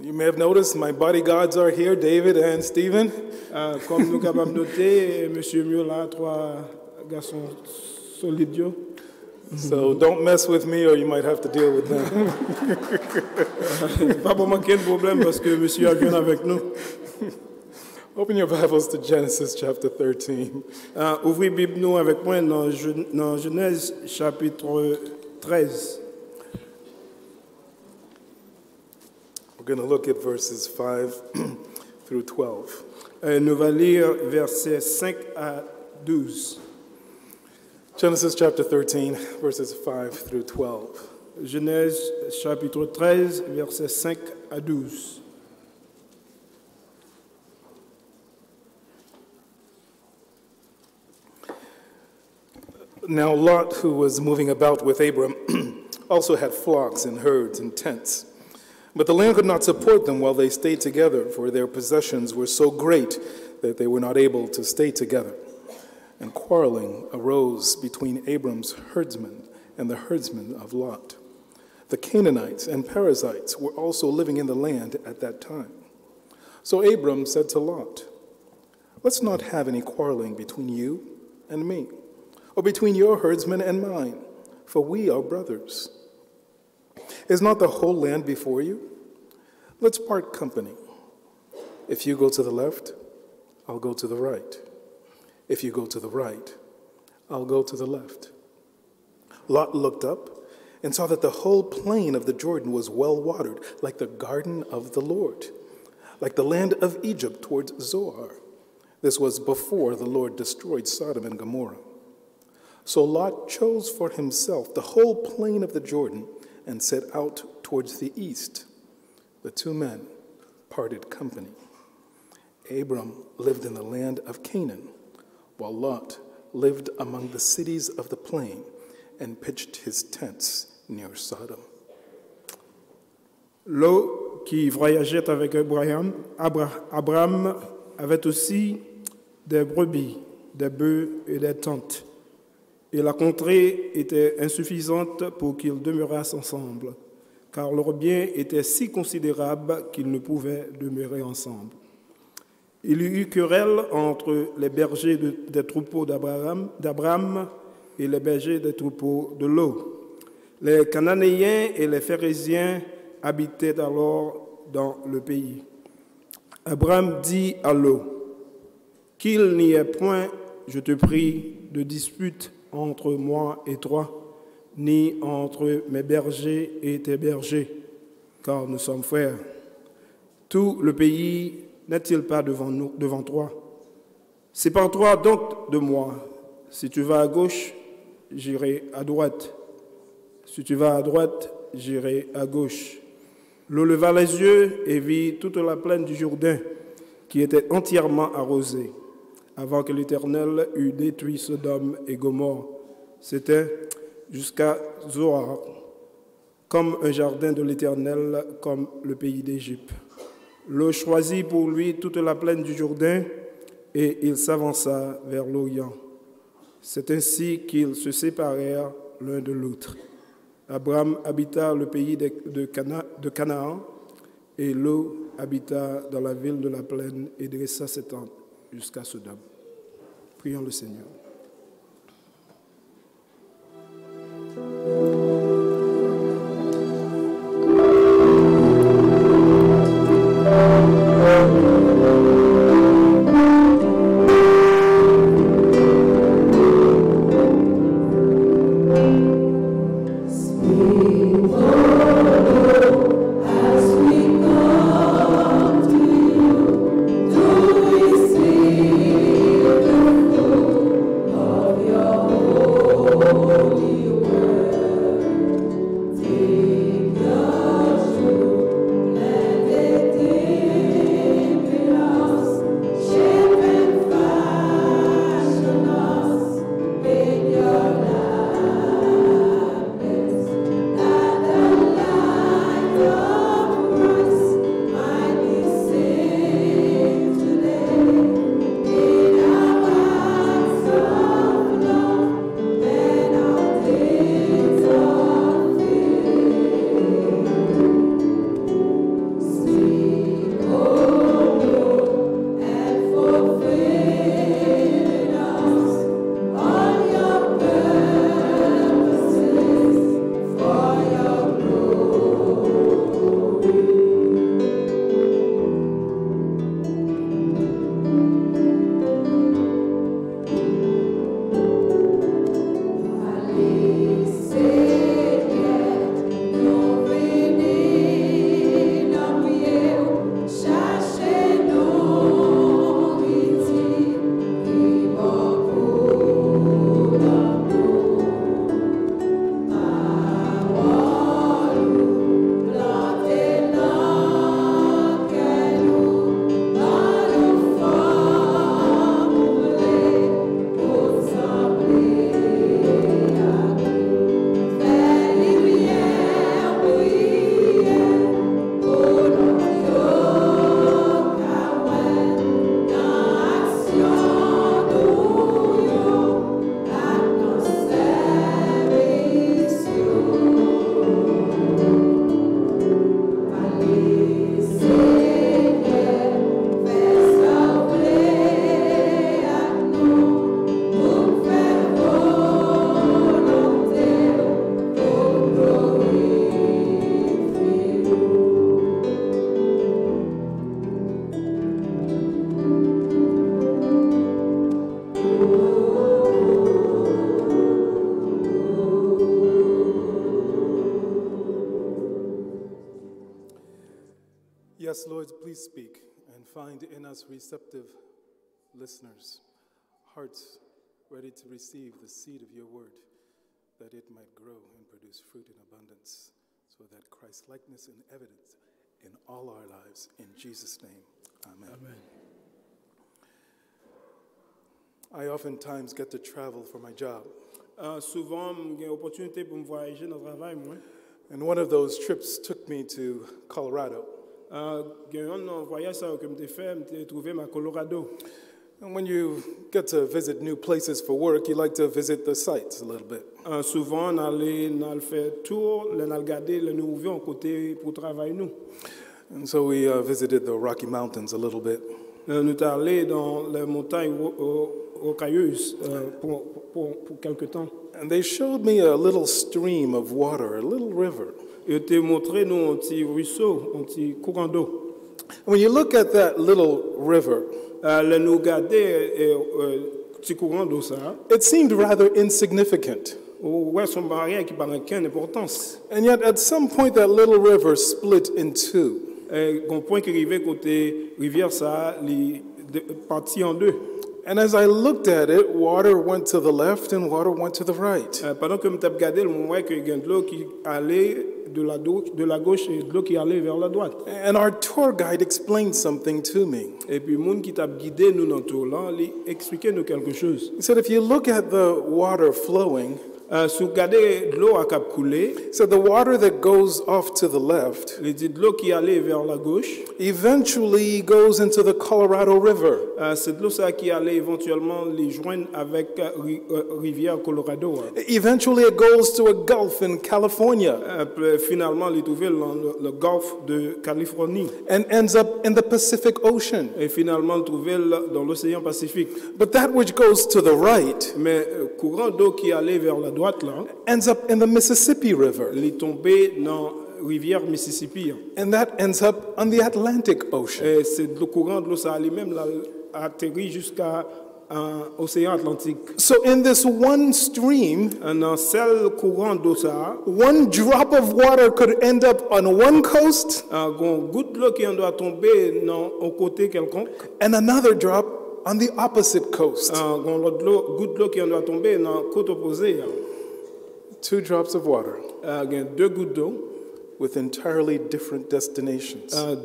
you may have noticed my bodyguards are here, David and Stephen. Comme nous capables de noter, Monsieur Miola, 3 garçons solides. So don't mess with me or you might have to deal with them. Pas pour manquer de problème parce que Monsieur a bien avec nous. Open your Bibles to Genesis chapter 13. Ouvrez Bible nous avec moi dans Genèse chapitre 13. We're going to look at verses 5 through 12. Nous allons lire versets 5 à 12. Genesis chapter 13, verses 5 through 12. Genèse chapitre 13, versets 5 à 12. Now Lot, who was moving about with Abram, also had flocks and herds and tents. But the land could not support them while they stayed together, for their possessions were so great that they were not able to stay together. And quarreling arose between Abram's herdsmen and the herdsmen of Lot. The Canaanites and Perizzites were also living in the land at that time. So Abram said to Lot, "Let's not have any quarreling between you and me, or between your herdsmen and mine, for we are brothers. Is not the whole land before you? Let's part company. If you go to the left, I'll go to the right. If you go to the right, I'll go to the left." Lot looked up and saw that the whole plain of the Jordan was well watered, like the garden of the Lord, like the land of Egypt towards Zoar. This was before the Lord destroyed Sodom and Gomorrah. So Lot chose for himself the whole plain of the Jordan and set out towards the east. The two men parted company. Abram lived in the land of Canaan, while Lot lived among the cities of the plain and pitched his tents near Sodom. Lot, qui voyageait avec Abraham avait aussi des brebis, des bœufs et des tentes. Et la contrée était insuffisante pour qu'ils demeurassent ensemble, car leurs biens étaient si considérables qu'ils ne pouvaient demeurer ensemble. Il y eut querelle entre les bergers des troupeaux d'Abraham et les bergers des troupeaux de Lot. Les Cananéens et les Phérésiens habitaient alors dans le pays. Abraham dit à Lot, « Qu'il n'y ait point, je te prie, de dispute entre moi et toi, ni entre mes bergers et tes bergers, car nous sommes frères. Tout le pays n'est-il pas devant toi? Sépare-toi donc de moi. Si tu vas à gauche, j'irai à droite. Si tu vas à droite, j'irai à gauche. » Lot leva les yeux et vit toute la plaine du Jourdain, qui était entièrement arrosée, avant que l'Éternel eût détruit Sodome et Gomorrhe. C'était jusqu'à Zoar, comme un jardin de l'Éternel, comme le pays d'Égypte. Lot choisit pour lui toute la plaine du Jourdain, et il s'avança vers l'Orient. C'est ainsi qu'ils se séparèrent l'un de l'autre. Abraham habita le pays de Canaan, et Lot habita dans la ville de la plaine et dressa ses tentes jusqu'à Sodome. Prions le Seigneur. Yes, Lord, please speak and find in us receptive listeners, hearts ready to receive the seed of your word, that it might grow and produce fruit in abundance, so that Christ's likeness and evidence in all our lives. In Jesus' name, amen. Amen. I oftentimes get to travel for my job. Souvent, j'ai l'opportunité pour me voyager dans le travail, moi. And one of those trips took me to Colorado. J'ai un voyage que j'ai fait, j'ai trouvé ma Colorado. And when you get to visit new places for work, you like to visit the sites a little bit. Souvent, on a fait tour, on a regardé le nouveau côté pour travailler nous. And so we visited the Rocky Mountains a little bit. Nous sommes allés dans les montagnes rocailleuses pour quelque temps. And they showed me a little stream of water, a little river. Ils t'ont montré nous un petit ruisseau, un petit courant d'eau. When you look at that little river, nous regarder petit courant d'eau ça. It seemed rather insignificant. Ouais, son barrière qui n'a aucune importance. And yet at some point that little river split in two. Au point qu'il arrivait côté rivière ça, parti en deux. And as I looked at it, water went to the left and water went to the right. Pendant que je regardais, je voyais qu'il y a de l'eau qui allait de la gauche et de l'eau qui allait vers la droite. And our tour guide explained something to me. Et puis le monde qui t'a guidé nous dans tour là, il expliquait nous quelque chose. He said if you look at the water flowing, Si vous regardez l'eau à cap coulé, So the water that goes off to the left il dit de l'eau qui allait vers la gauche, eventually goes into the Colorado River. c'est de l'eau ça qui allait éventuellement les joindre avec rivière Colorado. Eventually it goes to a gulf in California Finalement, il est trouvé dans le golfe de Californie and ends up in the Pacific Ocean. et finalement il est trouvé dans l'océan Pacifique. But that which goes to the right Mais courant d'eau qui allait vers la droite là, ends up in the Mississippi River. il est tombé dans rivière Mississippi. And that ends up on the Atlantic Ocean. Et c'est le courant de l'eau ça allait même là, atterri jusqu'à l'océan Atlantique. So in this one stream, Un seul courant d'eau ça, one drop of water could end up on one coast une goutte d'eau qui en doit tomber au côté quelconque, and another drop on the opposite coast. goutte d'eau qui en doit tomber dans le côté opposé. 2 drops of water Deux gouttes d'eau, with entirely different destinations.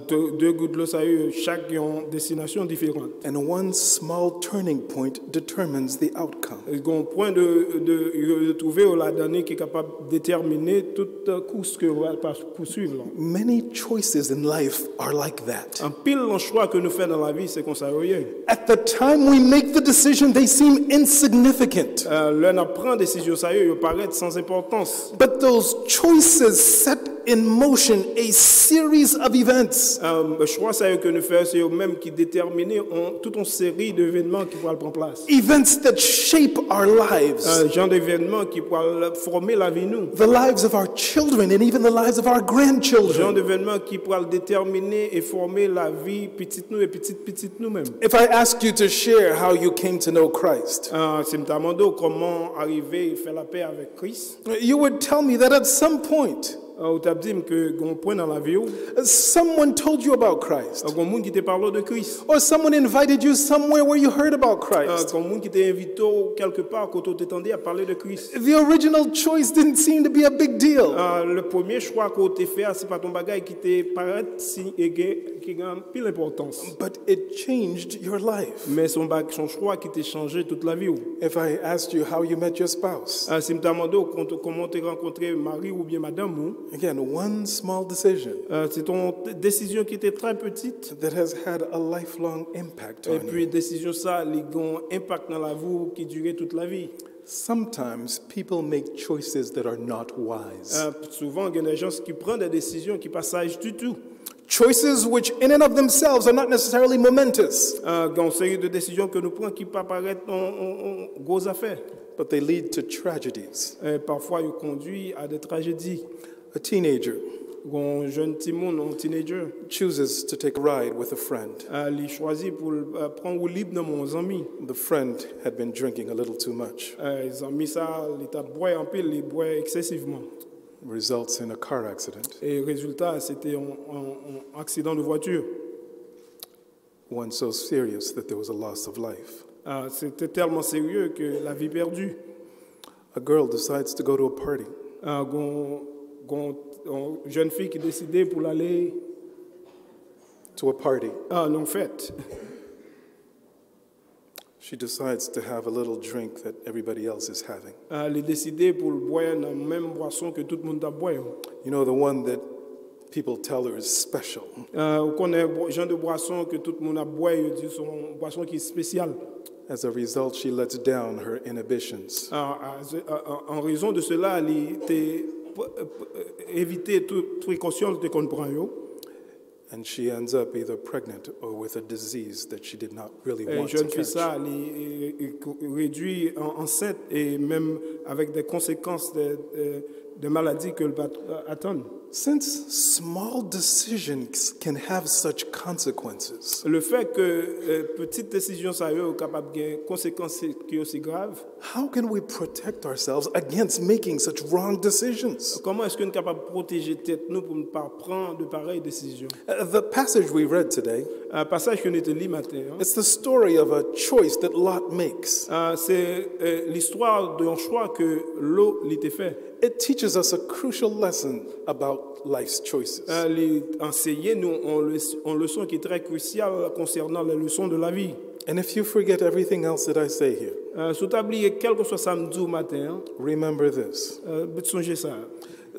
deux gouttes d'eau ça eu chaque une destination différente. And one small turning point determines the outcome. Il y a un point de trouver la donnée qui est capable de déterminer toute course que on va poursuivre. Many choices in life are like that. Un pile de choix que nous faisons dans la vie, c'est comme ça. At the time we make the decision, they seem insignificant. L'un apprend décision ça y paraît sans importance. But those choices set in motion a series of events. Le choix ça que nous faisons, c'est eux-mêmes qui déterminent toute une série d'événements qui pourraient prendre place. Events that shape our lives. Genre d'événements qui pourraient former la vie nous. The lives of our children and even the lives of our Genre grandchildren. d'événements qui pourraient déterminer et former la vie petite nous et petite nous-mêmes. If I asked you to share how you came to know Christ, Si je me demande comment arriver et faire la paix avec Christ, you would tell me that at some point, ou t'as dit que un point dans la vie, someone told you about Christ. un monde qui te parle de Christ, Or someone invited you somewhere where you heard about Christ. un monde qui t'a invité quelque part quand tu t'attendais à parler de Christ. The original choice didn't seem to be a big deal. Le premier choix que tu fait, c'est pas ton bagage qui te paraît si qui gagne plus l'importance. But it changed your life. Mais son choix qui t'a changé toute la vie. If I asked you how you met your spouse, Si me demandé comment tu as rencontré mari ou bien madame, again, one small decision c'est ton décision qui était très petite. that has had a lifelong impact Et on puis you. décision ça, il a un impact dans la vie qui dure toute la vie. Sometimes people make choices that are not wise. Souvent, il y a des gens qui prennent des décisions qui passent sages du tout. Choices which in and of themselves are not necessarily momentous, Il y a une série de décisions que nous prenons qui peuvent paraître en grosses affaires. but they lead to tragedies. Parfois, ils conduisent à des tragédies. A teenager Un jeune Timon, un teenager, chooses to take a ride with a friend. il choisit pour prendre au libre dans mon ami. The friend had been drinking a little too much. Ils ont mis ça, l'état boit en pile, il boit excessivement. Results in a car accident, Et résultat, c'était un accident de voiture. one so serious that there was a loss of life. C'était tellement sérieux que la vie perdue. A girl decides to go to a party. Une jeune fille qui décidait pour aller To a party. à une fête. She decides to have a little drink that everybody else is having. Elle a décidé pour boire la même boisson que tout le monde a boire. You know, the one that people tell her is special. On connaît un genre de boisson que tout le monde a boire, ils disent c'est une boisson qui est spéciale. As a result, she lets down her inhibitions. En raison de cela, elle a évité toute précaution de qu'on prend. And she ends up either pregnant or with a disease that she did not really want to Jeune fille catch. ça, elle est réduite enceinte et même avec des conséquences de maladies qu'elle va attendre. Since small decisions can have such consequences, Le fait que petite décision ça est capable de conséquences qui sont aussi graves. how can we protect ourselves against making such wrong decisions? Comment est-ce qu'on est capable de protéger tête nous pour ne pas prendre de pareilles décisions? The passage we read today, Un passage que nous avons lu matin, it's the story of a choice that Lot makes. c'est l'histoire d'un choix que Lot a fait. It teaches us a crucial lesson about life's choices. Enseigner nous une leçon qui est très cruciale concernant les leçons de la vie. And if you forget everything else that I say here, Si tu as oublié quel que soit samedi ou matin, remember this. songez ça.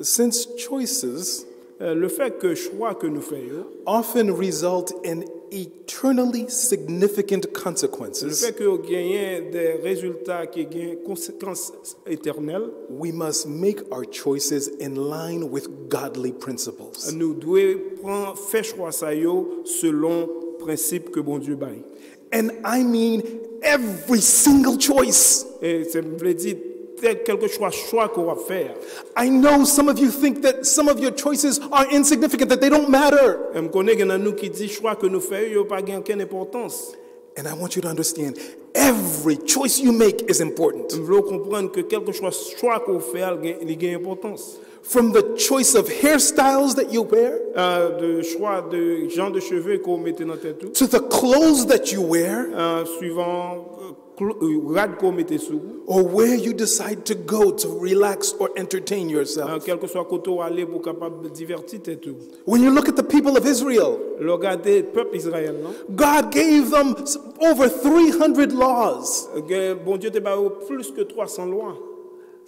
Since choices Le fait que choix que nous faisons, often result in eternally significant le consequences, fait que nous gagnons des résultats qui ont conséquences éternelles, we must make our choices in line with godly principles. nous devons faire choix ça yo selon principe que bon Dieu baille. And I mean every single choice. Et ça veut dire tel quelque choix qu'on va faire. I know some of you think that some of your choices are insignificant, that they don't matter. Et je connais qu'il y en a nous qui disent choix que nous faisons n'ont pas aucune importance. And I want you to understand, every choice you make is important. Nous voulons comprendre que quelque choix qu'on fait il a une importance. From the choice of hairstyles that you wear, De choix de genre de cheveux qu'on mette dans tête tout, to the clothes that you wear, suivant rad qu'on mette sous, or where you decide to go to relax or entertain yourself. quel que soit côté où aller pour capable de divertir tête tout. When you look at the people of Israel, Regardez le peuple Israël, non? God gave them over 300 laws, Bon Dieu t'a donné plus que 300 lois.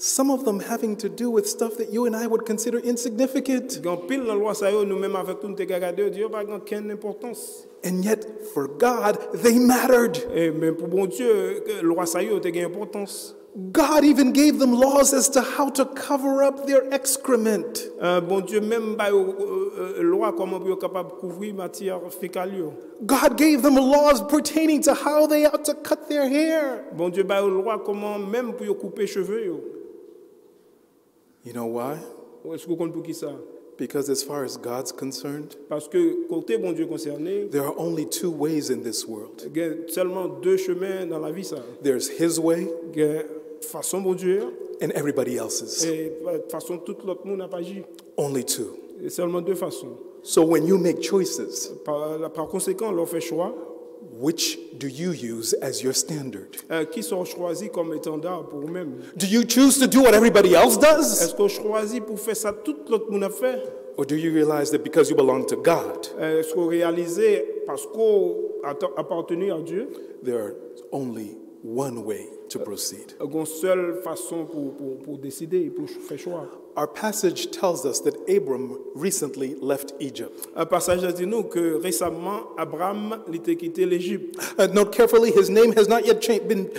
some of them having to do with stuff that you and I would consider insignificant. Quand pile la loi ça yo nous-mêmes avec tout nous te regarder Dieu pas aucune importance. And yet, for God, they mattered. Mais pour bon Dieu loi ça yo te gagne importance. God even gave them laws as to how to cover up their excrement. Bon Dieu même ba loi comment pour capable couvrir matière fécale yo. God gave them laws pertaining to how they ought to cut their hair. Bon Dieu ba loi comment même pour couper cheveux yo. You know why? Est-ce que vous comprenez pour qui ça? Because as far as God's concerned, Parce que côté bon Dieu concerné, there are only two ways in this world. il y a seulement deux chemins dans la vie ça. There's His way Il y a façon bon Dieu and everybody else's. et façon tout l'autre monde n'a pas agi. Only two. Et seulement deux façons. So when you make choices, Par conséquent, l'on fait choix which do you use as your standard? qui sont choisis comme étendard pour vous-même. Do you choose to do what everybody else does? Est-ce qu'on choisit pour faire ça tout l'autre monde a fait? Or do you realize that because you belong to God, Est-ce qu'on réalise parce qu'on appartenu à Dieu, there's only one way to proceed? une seule façon pour décider, pour faire choix. Our passage tells us that Abram recently left Egypt. Un passage dit nous que récemment Abraham a quitté l'Égypte. Note carefully, his name has not yet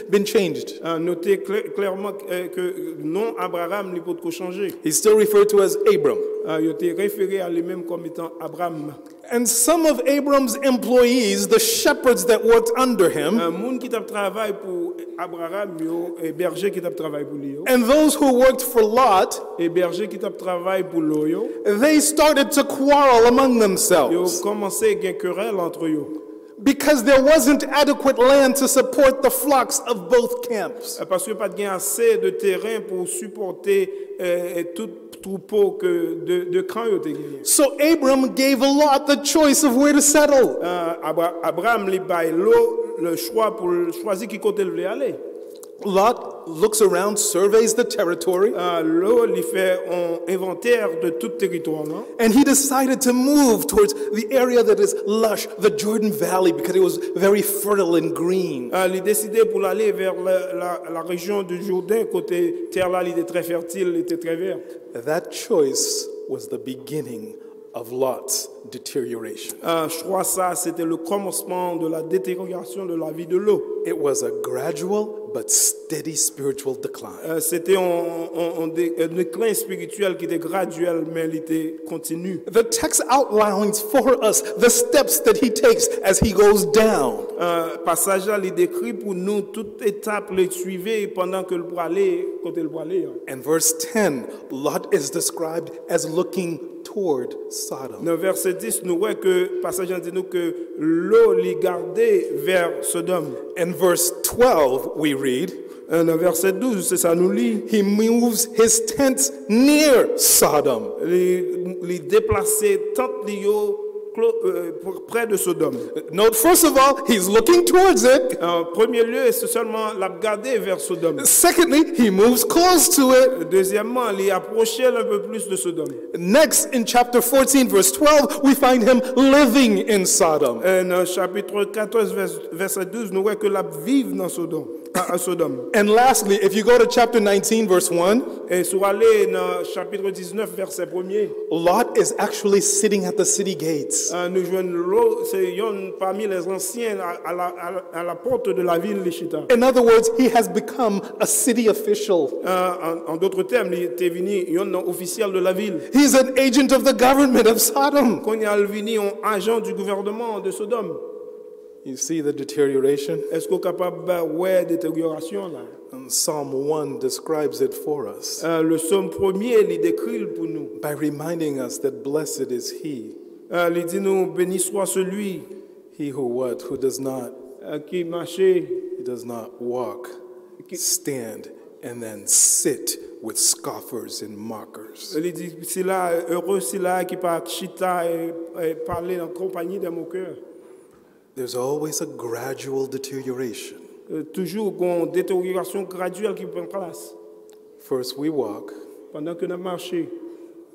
been changed. Notez clairement que nom Abraham n'est pas changé. He's still referred to as Abram. Il était référé à lui-même comme étant Abraham. And some of Abram's employees, the shepherds that worked under him, Un monde qui t'a travaillé pour Abraham, et berger qui t'a travaillé pour lui, and those who worked for Lot, et berger qui t'a travaillé pour lui, they started to quarrel among ils ont themselves commencé à avoir querelle entre eux. because there wasn't adequate land to support the flocks of both camps. Parce qu'il n'y a pas assez de terrain pour supporter tout troupeau de camps qui ont gagné. So Abram gave Lot the choice of where to settle. Abraham lui baille le choix pour choisir qui côté il veut aller. Lot looks around, surveys the territory, L'eau lui fait un inventaire de tout territoire. Non? and he decided to move towards the area that is lush, the Jordan Valley, because it was very fertile and green. Il a décidé pour aller vers la région du Jourdain, côté terre là, il était très fertile, il était très vert. That choice was the beginning of Lot's deterioration. Choix ça, c'était le commencement de la détérioration de la vie de l'eau. It was a gradual but steady spiritual decline. C'était un déclin spirituel qui était graduel, mais il était continu. The text outlines for us the steps that he takes as he goes down. Passage là, il décrit pour nous toute étape les suivait pendant que le pour aller, côté le pour aller. In verse 10, Lot is described as looking toward Sodom. Dans verset 10, nous voyons que passage dit nous que l'eau l'y gardait vers Sodome. In verse 12, we read, Dans verset 12, c'est ça nous lit. he moves his tents near Sodom. Les déplacer tant près de Sodome. Note, first of all, he's looking towards it. En premier lieu, c'est seulement la garder vers Sodome. Secondly, he moves close to it. Deuxièmement, il approchait un peu plus de Sodome. Next, in chapter 14, verse 12, we find him living in Sodom. Dans chapitre 14, verset 12, nous voyons que la vive dans Sodome. à Sodome. And lastly, if you go to chapter 19, verse 1, Et si vous allez dans chapitre 19, verset 1er, Lot is actually sitting at the city gates. nous joignons l'eau, c'est un parmi les anciens à la porte de la ville de Chita. In other words, he has become a city official. En d'autres termes, il était venu un officiel de la ville. He's an agent of the government of Sodom. Quand il est venu un agent du gouvernement de Sodome. You see the deterioration? Est-ce qu'on est capable de voir détérioration là? And Psalm 1 describes it for us Le psaume premier, il décrit pour nous. by reminding us that blessed is he, Il dit nous, béni soit celui he who what? Who does not, qui marchait, he does not walk, stand, and then sit with scoffers and mockers. il dit, c'est là, heureux c'est là qui part chita et parler en compagnie des moqueurs. There's always a gradual deterioration. Toujours une détérioration graduelle qui prend place. First we walk, Pendant que nous marchons,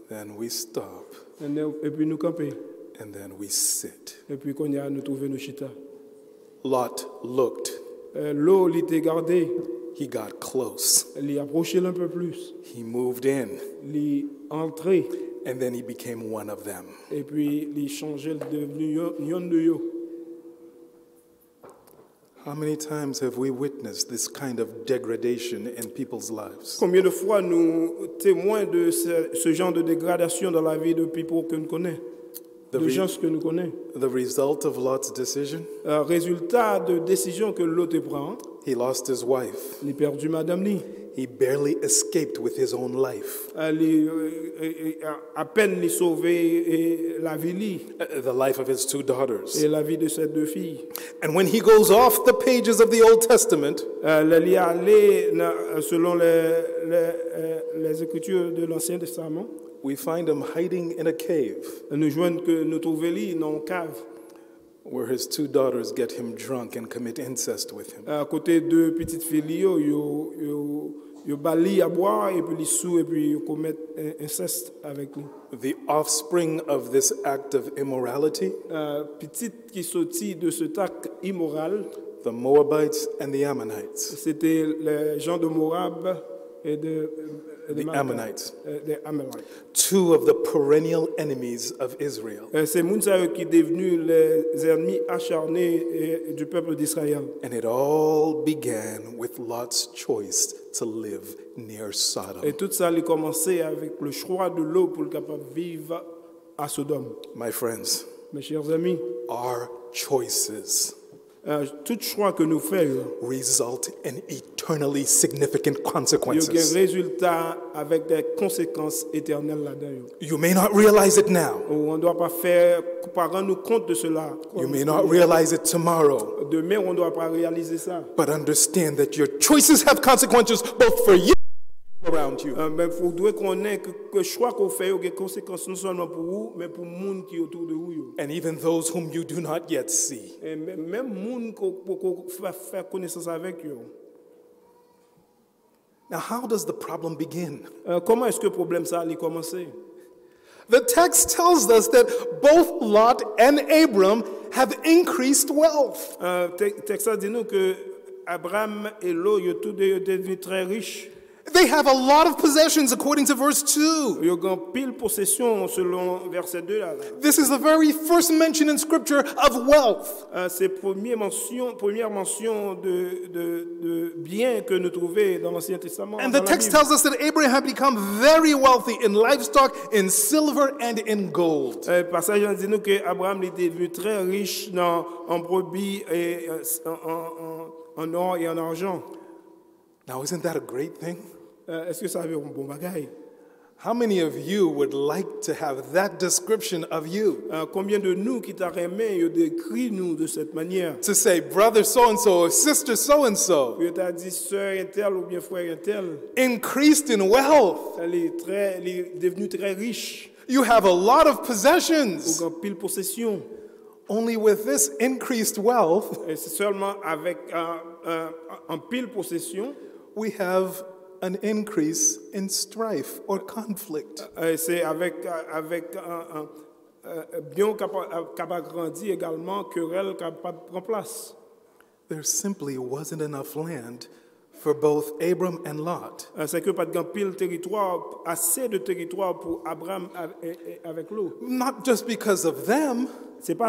then we stop, et puis nous camper, and then we sit. et puis quand nous trouvons nos chita. Lot looked, L'eau, il était gardée, he got close, il approchait un peu plus, he moved in, il entrait, and then he became one of them. et puis il changeait, devenu un de eux. How many times have we witnessed this kind of degradation in people's lives? Combien de fois nous témoins de ce genre de dégradation dans la vie de people que nous connaissons, de gens que nous connaissons? The result of Lot's decision? Résultat de décision que l'autre prend, He lost his wife. il a perdu madame li. He barely escaped with his own life. À peine il sauvé la vie li, The life of his two daughters. et la vie de ses deux filles. And when he goes off the pages of the Old Testament, Il est allé selon les écritures de l'Ancien Testament. we find him hiding in a cave Nous joignons que nous trouvons lui dans une cave. where his two daughters get him drunk and commit incest with him. À côté de petites filles, ils bali à boire et puis ils sous et puis ils commettent inceste avec lui. The offspring of this act of immorality, Petite qui sortit de cet acte immoral, the Moabites and the Ammonites. c'était les gens de Moab et de The Ammonites. Des Amalekites. Two of the perennial enemies of Israel. C'est Mounsa qui est devenu les ennemis acharnés du peuple d'Israël. And it all began with Lot's choice to live near Sodom. Et tout ça a commencé avec le choix de l'eau pour le capable de vivre à Sodome. My friends, Mes chers amis, our choices tout choix que nous faisons, result in eternally significant il y a un consequences. résultat avec des conséquences éternelles là-dedans. You may not realize it now. On ne doit pas rendre compte de cela. You may not realize it tomorrow. Demain, on ne doit pas réaliser ça. But understand that your choices have consequences both for you and around you. Mais il faudrait qu'on ait que le choix qu'on fait ait des conséquences non seulement pour vous, mais pour le monde qui est autour de vous. And even those whom you do not yet see. Et même le monde qu'on va faire connaissance avec eux. Now, how does the problem begin? Comment est-ce que le problème ça a commencé? The text tells us that both Lot and Abram have increased wealth. Texte dit nous que Abraham et Lot, ils sont tous devenus très riches. They have a lot of possessions according to verse 2. Ils ont pile possession selon verset 2 là. This is the very first mention in scripture of wealth. C'est première mention de biens que nous trouvons dans l'Ancien Testament. And dans the la text Bible. tells us that Abraham had become very wealthy in livestock, in silver, and in gold. Le passage dit nous que Abraham était devenu très riche en brebis et en or et en argent. Now, isn't that a great thing? Est-ce que ça veut un bon bagage? How many of you would like to have that description of you? Combien de nous qui t'a aimé, ils décrit nous de cette manière? To say, brother so-and-so or sister so-and-so, Il t'a dit sœur intel ou bien frère intel. increased in wealth. Elle est devenue très riche. You have a lot of Ou possessions. en pile possession. Only with this increased wealth, Et c'est seulement avec en pile possession. we have an increase in strife or conflict. C'est avec bien capable grandir également querelle capable prendre place. there simply wasn't enough land for both Abram and Lot. C'est que pas de pile territoire, assez de territoire pour Abraham avec Lot. Not just because of them, C'est pas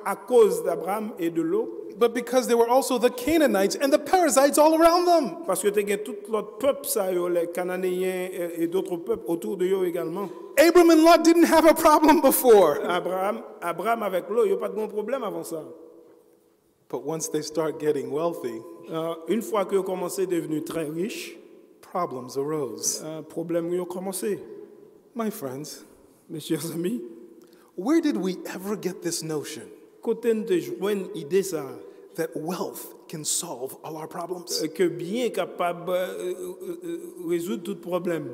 à cause d'Abraham et de Lot, but because there were also the Canaanites and the Perizzites all around them. parce que tu as tout l'autre peuple, ça, les Cananéens et d'autres peuples autour de eux également. Abram and Lot didn't have a problem before. Abraham avec Lot, il n'y a pas de bon problème avant ça. But once they start getting wealthy, Une fois qu'ils ont commencé à devenir très riches, problems arose. problèmes ont commencé. My friends, Mes chers amis, where did we ever get this notion côté de joindre l'idée ça, that wealth can solve all our problems? que bien capable résoudre tout problème.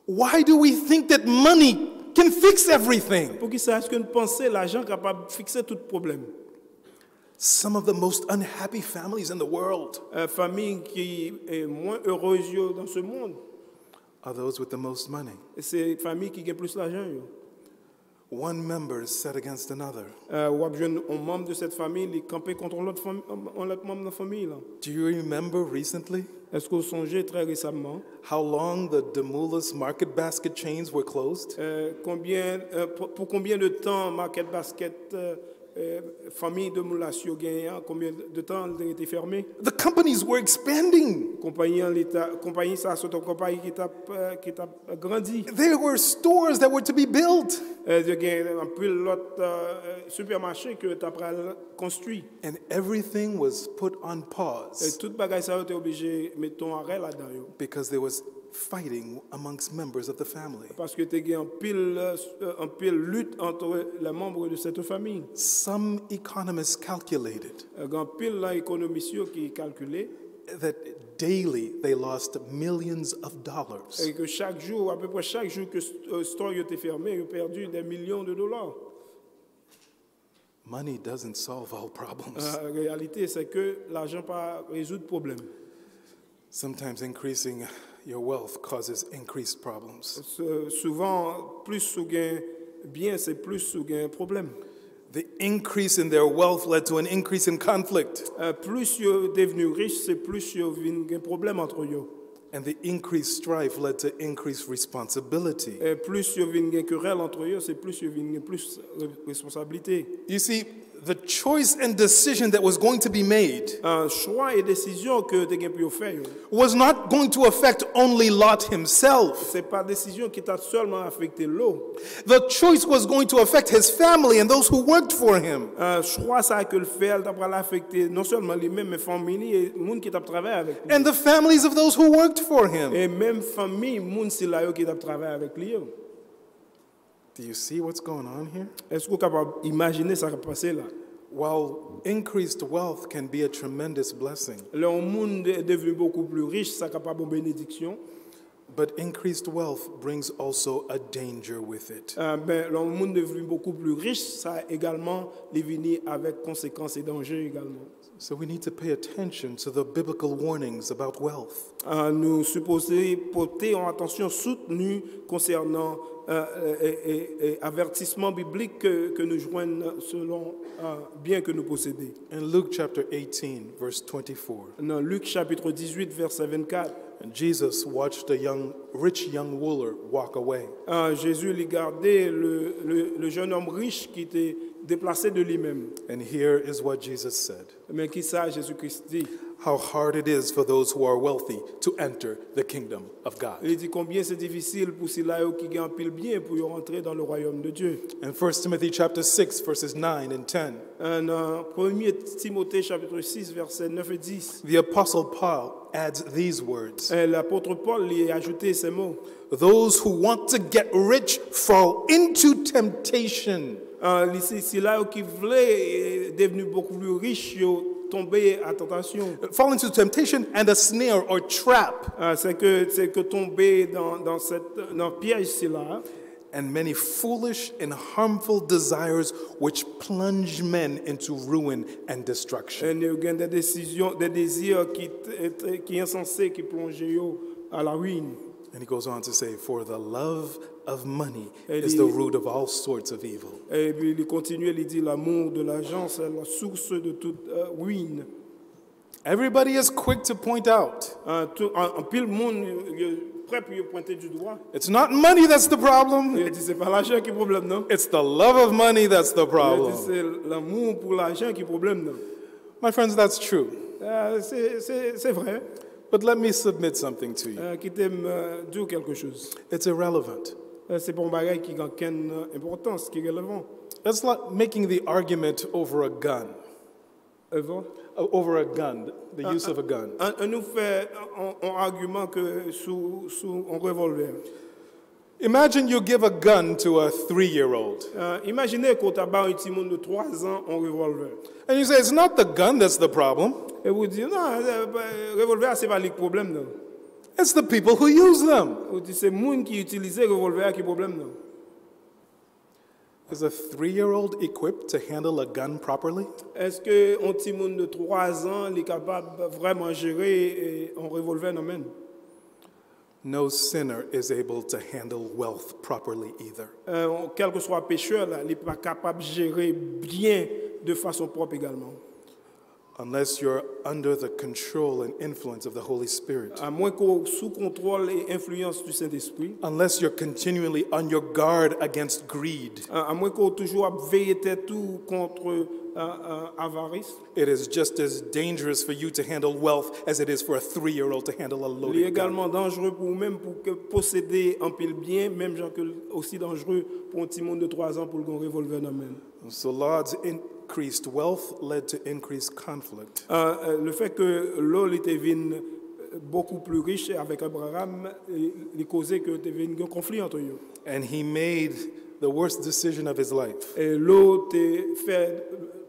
Why do we think that money can fix everything? Pour qu'ils sachent que nous pensons l'argent capable de fixer tout problème. Some of the most unhappy families in the world Famille qui est moins heureuse dans ce monde, are those with the most money. c'est famille qui gagne plus l'argent. One member is set against another. Ou un membre de cette famille il campé contre l'autre membre de la famille. Là. Do you remember recently Est-ce que vous songez très récemment how long the Demoulas market basket chains were closed? pour combien de temps Market Basket famille de Moulasio gagne, combien de temps elle a été fermée? The companies were expanding. Compagnie ça c'est une compagnie qui t'a grandi. There were stores that were to be built. Il y a un peu l'autre supermarché que tu as construit. And everything was put on Et pause toute bagaille ça a été obligé de mettre un arrêt là-dedans. because there was fighting amongst members of the family. Parce que tu as un pile lutte entre les membres de cette famille. Some economists calculated Un pile économiste qui calculé that daily they lost millions of dollars. et que chaque jour, à peu près chaque jour que le store était fermé, ils ont perdu des millions de dollars. Money doesn't solve all problems. La réalité, c'est que l'argent pas résout le problème. Sometimes increasing your wealth causes increased problems. Souvent, plus vous gagnez bien, c'est plus vous gagnez problème. The increase in their wealth led to an increase in conflict. Plus vous devenu riche, c'est plus vous gagnez problème entre eux. And the increased strife led to increased responsibility. Plus vous gagnez querelle entre eux, c'est plus vous gagnez plus responsabilité. You see, the choice and decision that was going to be made Choix et décision que tu as pu faire. was not going to affect only Lot himself. C'est pas décision qui t'a seulement affecté l'eau. The choice was going to affect his family and those who worked for him. Choix ça que le fait t'a affecté non seulement lui-même mais famille et monde qui t'a travaillé avec lui. And the families of those who worked for him. Et même famille monde c'est là qui t'a travaillé avec lui. Do you see what's going on here? Est-ce que vous êtes capable d'imaginer ça qui va passer là? While increased wealth can be a tremendous blessing, Le monde est devenu beaucoup plus riche, ça capable de bénédiction. but increased wealth brings also a danger with it. Ben, le monde est devenu beaucoup plus riche, ça également est venu avec conséquences et dangers également. So we need to pay attention to the biblical warnings about wealth. Nous supposons porter en attention soutenue concernant avertissement biblique que nous joignons selon bien que nous possédons. In Luke chapter 18, verse 24, Dans Luc chapitre 18, verset 24, and Jesus watched a rich young ruler walk away. Jésus regardait le jeune homme riche qui était déplacé de lui-même. And here is what Jesus said. Mais qui ça, Jésus-Christ dit? How hard it is for those who are wealthy to enter the kingdom of God. Il dit combien c'est difficile pour ceux-là qui gagnent pile bien pour rentrer dans le royaume de Dieu. In 1 Timothy chapter 6, verses 9 and 10, Dans 1 Timothée chapitre 6, versets 9 et 10, the apostle Paul adds these words. l'apôtre Paul lui a ajouté ces mots. Those who want to get rich fall into temptation. Ceux-là qui voulaient devenir beaucoup plus riches, tomber à tentation. Fall into temptation and a snare or trap. C'est que tomber dans le piège, c'est là. And many foolish and harmful desires which plunge men into ruin and destruction. Il y a des désirs qui sont insensés, qui plongent à la ruine. And he goes on to say, for the love of money Et is il- the root of all sorts of evil. Et puis il continue, il dit l'amour de l'argent, c'est la source de toute ruine. Everybody is quick to point out, En pile monde prêt pour pointer du doigt. it's not money that's the problem, Il dit c'est pas l'argent qui est problème, non? it's the love of money that's the Il dit problem. c'est l'amour pour l'argent qui est problème, non? My friends, that's true. C'est vrai. But let me submit something to you. Qui t'aime dire quelque chose. It's irrelevant. C'est pas un bagage qui a aucune importance, qui est relevant. That's like making the argument over a gun. Over a gun, the use of a gun. On nous fait un argument que sous un revolver. Imagine you give a gun to a 3-year-old. Imaginez qu'on t'a un petit monde de 3 ans en revolver. And you say, it's not the gun that's the problem. Et vous dites, non, revolver, c'est pas le problème, non. It's the people who use them. Vous dites, c'est le monde qui utilise le revolver qui est problème, non. Is a 3-year-old equipped to handle a gun properly? Est-ce qu'un petit monde de 3 ans est capable vraiment gérer un revolver, non, même? No sinner is able to handle wealth properly either. Quel que soit pécheur, là, il n'est pas capable de gérer bien de façon propre également. Unless you're under the control and influence of the Holy Spirit. À moins qu'on sous contrôle et influence du Saint-Esprit. Unless you're continually on your guard against greed. À moins qu'on toujours veille tout contre avarice. It is just as dangerous for you to handle wealth as it is for a 3-year-old to handle a Il est loaded également gun. dangereux pour même pour que posséder un pile bien, même genre que aussi dangereux pour un petit monde de 3 ans pour le revolver dans la main. So Lord's increased wealth led to increased conflict. Le fait que l'eau était venu beaucoup plus riche avec Abraham, il causait que était venu un conflit entre eux. And he made the worst decision of his life. Et l'eau fait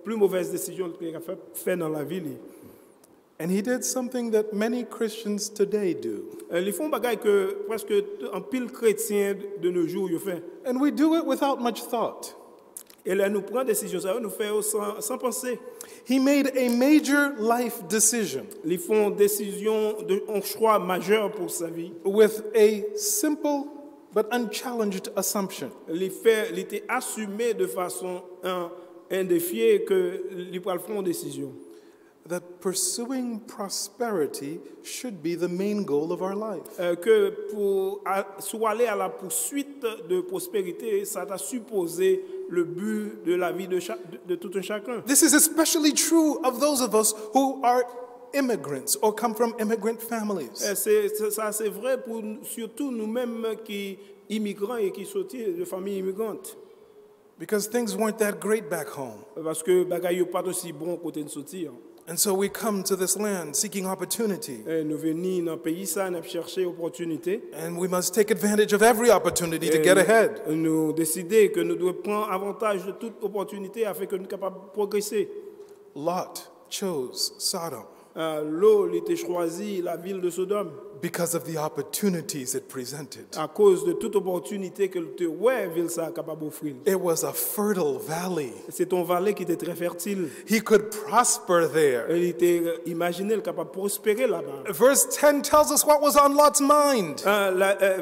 plus mauvaise décision qu'il a fait dans la ville. And he did something that many Christians today do. Ils font bagaille que presque un pile chrétien de nos jours ils fait. And we do it without much thought. Et là nous prend décision ça nous fait sans penser. He made a major life decision Ils font décision de un choix majeur pour sa vie. with a simple but unchallenged assumption. Il était assumé de façon indéfiée que ils prennent une décision. That pursuing prosperity should be the main goal of our life. Que pour aller à la poursuite de prospérité, ça t'a supposé le but de la vie de tout un chacun. This is especially true of those of us who are immigrants or come from immigrant families. Ça c'est vrai pour surtout nous-mêmes qui immigrants et qui sortent de familles immigrantes. Because things weren't that great back home. Parce que bagaille yo pas aussi bon côté de sortir. And so we come to this land seeking opportunity. Nous venons dans le pays ça, nous chercher opportunité. And we must take advantage of every opportunity to get ahead. Nous décider que nous devons prendre avantage de toute opportunité afin que nous soyons capables de progresser. Lot chose Sodom L'eau était choisi la ville de Sodome because of the opportunities it presented. à cause de toute opportunité que la ville ça capable d'offrir. It was a fertile valley. C'est un vallée qui était très fertile. He could prosper there. Il était imaginé le capable de prospérer là-bas. Verse 10 tells us what was on Lot's mind.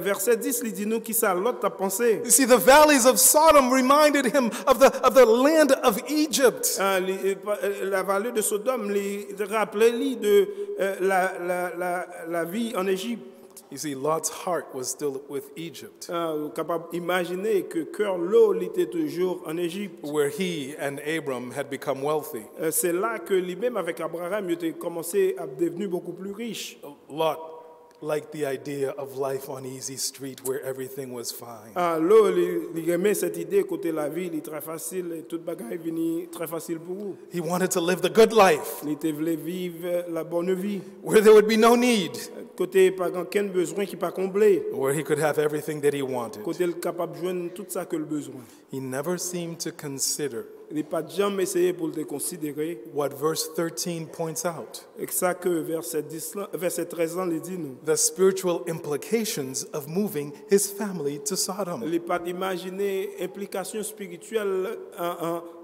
Verset 10 il dit nous qui ça Lot a pensé. You see, the valleys of Sodom reminded him of the land of Egypt. La vallée de Sodome lui rappelait de la vie en Égypte. You see, Lot's heart was still with Egypt, Capable d'imaginer que cœur l'eau était toujours en Égypte. where he and Abram had become wealthy. C'est là que lui-même avec Abraham il était commencé à devenir beaucoup plus riche. Lot liked the idea of life on Easy Street where everything was fine. L'eau il aimait cette idée côté la vie il est très facile et toute bagaille vini très facile pour vous. He wanted to live the good life Il était voulu vivre la bonne vie. where there would be no need, Côté pas aucun besoin qui pas comblé. where he could have everything that he wanted. Côté le capable de joindre tout ça que le besoin. He never seemed to consider Il pas jamais essayé pour te considérer. what verse 13 points out. Et que ça que verset 13 ans il dit nous. The spiritual implications of moving his family to Sodom. Il pas imaginer implications spirituelles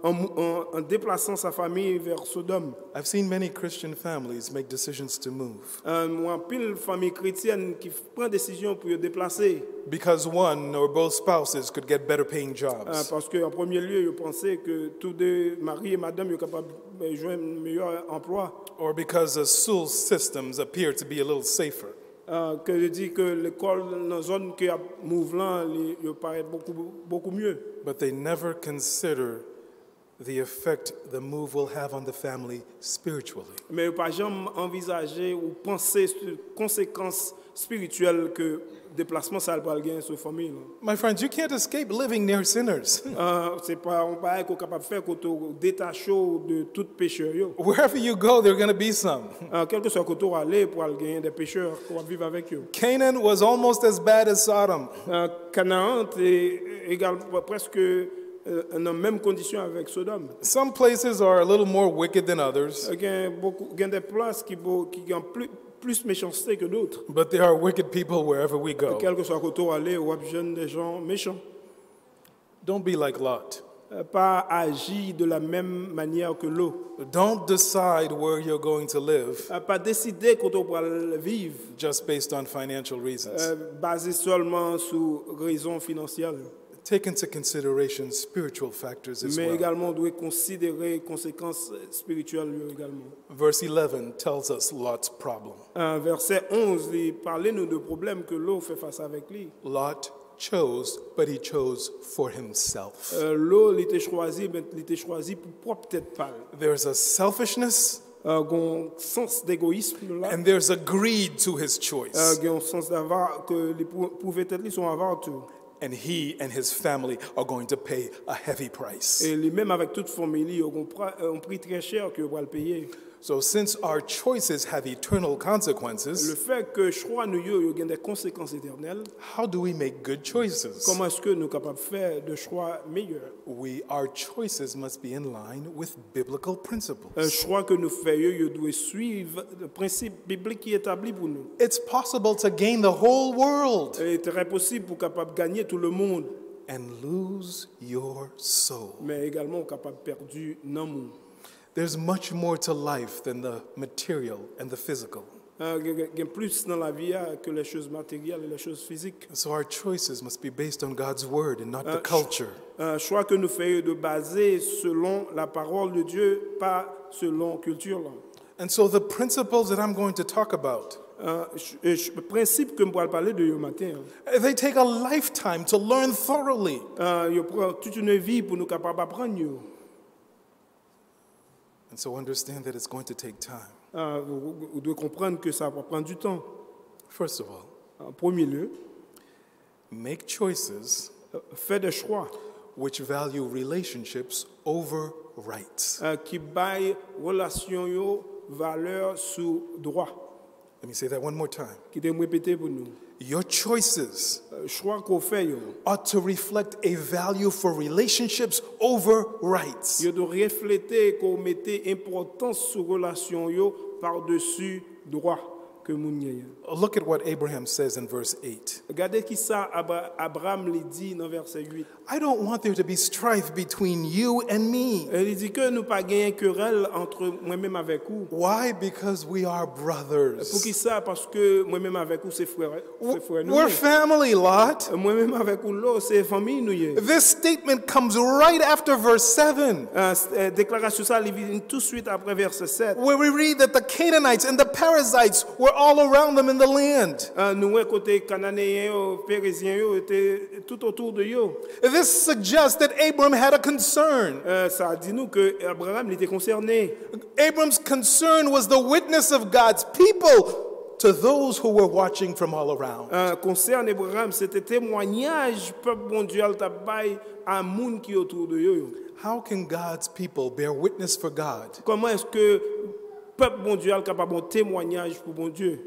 en déplaçant sa famille vers Sodome. I've seen many Christian families make decisions to move Moi pile famille chrétienne qui prend décision pour se déplacer because one or both spouses could get better paying jobs, parce que en premier lieu, je pensais que tous deux mari et madame sont capables de jouer un meilleur emploi. or because the school systems appear to be a little safer. Que je dis que l'école dans la zone qui a mouvement, il paraît beaucoup mieux. But they never consider the effect the move will have on the family spiritually. Mais pas jamais envisager ou penser sur les conséquences spirituelles que le déplacement ça va gagner sur la famille. My friends, you can't escape living near sinners. C'est pas on pas qu'on capable de faire qu'on te détache de tout pécheur yo. Wherever you go, there are going to be some. Quel que soit côté où aller pour aller gagner des pécheurs pour vivre avec eux. Canaan was almost as bad as Sodom. Canaan est également presque dans les mêmes conditions avec Sodome. Some places are a little more wicked than others, Il y a des places qui ont plus méchanceté que d'autres. but there are wicked people wherever we go. Quel que soit côté où aller, on jeune des gens méchants. Don't be like Lot. Pas agir de la même manière que l'eau. Don't decide where you're going to live Pas décider quand on va vivre just based on financial reasons. basé seulement sur raisons financières. Take into consideration spiritual factors as Mais well. également, on doit considérer les conséquences spirituelles également. Verse 11 tells us Lot's problem. Verset 11, il parlait nous de problèmes que l'eau fait face avec lui. Lot chose, but he chose for himself. L'eau, il était choisi, mais il était choisi pour propre tête pâle. There's a selfishness Un sens d'égoïsme là. and there's a greed to his choice. Un sens d'avare que les pouvaient être ils sont avant tout. And he and his family are going to pay a heavy price. Et lui-même avec toute famille, ils ont pris très cher que va le payer. So since our choices have eternal Le consequences, fait que choix nous yo ont des conséquences éternelles. how do we make good choices? Comment est-ce que nous sommes capables de faire de choix meilleurs? Our choices must be in line with biblical Un principles. choix que nous faisons doit suivre le principe biblique qui est établi pour nous. It's possible to gain the whole world Il est très possible pour capable de gagner tout le monde, and lose your soul. mais également capable de perdre dans le monde. There's much more to life than the material and the physical. Il y a plus dans la vie que les choses matérielles et les choses physiques. So our choices must be based on God's word and not the culture. Un choix que nous faisons de baser selon la parole de Dieu, pas selon la culture. And so the principles that I'm going to talk about, Le principe que je vais parler de ce matin, they take a lifetime to learn thoroughly. il prend toute une vie pour nous capables d'apprendre. And so understand that it's going to take time. Vous devez comprendre que ça va prendre du temps. First of all, En premier lieu, make choices faites des choix which value relationships over rights. qui baillent relation yo valeur sous droit. Let me say that one more time. Qui te répéter pour nous. Your choices Choix qu'on fait yo, ought to reflect a value for relationships over rights. yo doit refléter qu'on mettait importance sur relation yo par-dessus droit que moun y a. Look at what Abraham says in verse 8. Regardez qui ça Abraham lui dit dans verset 8. I don't want there to be strife between you and me. Il dit que nous pas gagner querelle entre moi-même avec vous. Why? Because we are Pour brothers. qui ça? Parce que moi-même avec vous c'est frère nous. We're family, Lot. Moi-même avec vous là c'est famille nous y. This statement comes right after verse 7, Déclaration ça il vient tout de suite après verset 7. where we read that the Canaanites and the Perizzites were all around them in the land. Nous côté cananéen périsien yo était tout autour de yo. This suggests that Abram had a concern. Ça dit nous que Abraham était concerné. Abram's concern was the witness of God's people to those who were watching from all around. Concerne Abraham, c'était témoignage peuple bon Dieu al tabay à monde qui autour de yo. How can God's people bear witness for God Comment est-ce que peuple bon Dieu al capable bon témoignage pour bon Dieu?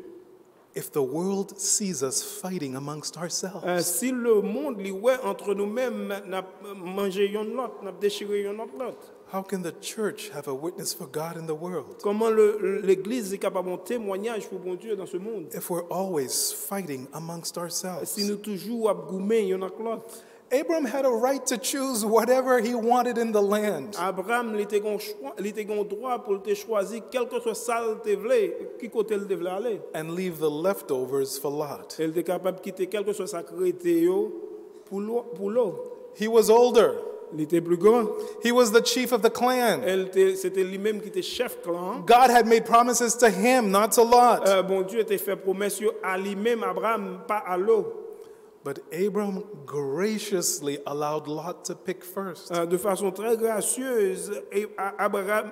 if the world sees us fighting amongst ourselves? Si le monde li ouais entre nous-mêmes n'a mangé yon l'autre, n'a déchiré yon l'autre. How can the church have a witness for God in the world Comment l'église est capable de témoignage pour bon Dieu dans ce monde? if we're always fighting amongst Si ourselves? nous toujours abgoumé yon l'autre. Abraham had a right to choose whatever he wanted in the land. Abraham il était gon droit pour te choisir quel que soit ça te vle, qui côté il devait aller. And leave the leftovers for Lot. Il était capable de quitter quel que soit sa crété yo pour l'eau. He was older. Il était plus grand. He was the chief of the clan. C'était lui-même qui était chef clan. God had made promises to him, not to Lot. Bon Dieu était fait promesse à lui-même, Abraham, pas à l'eau. But Abram graciously allowed Lot to pick first. De façon très gracieuse,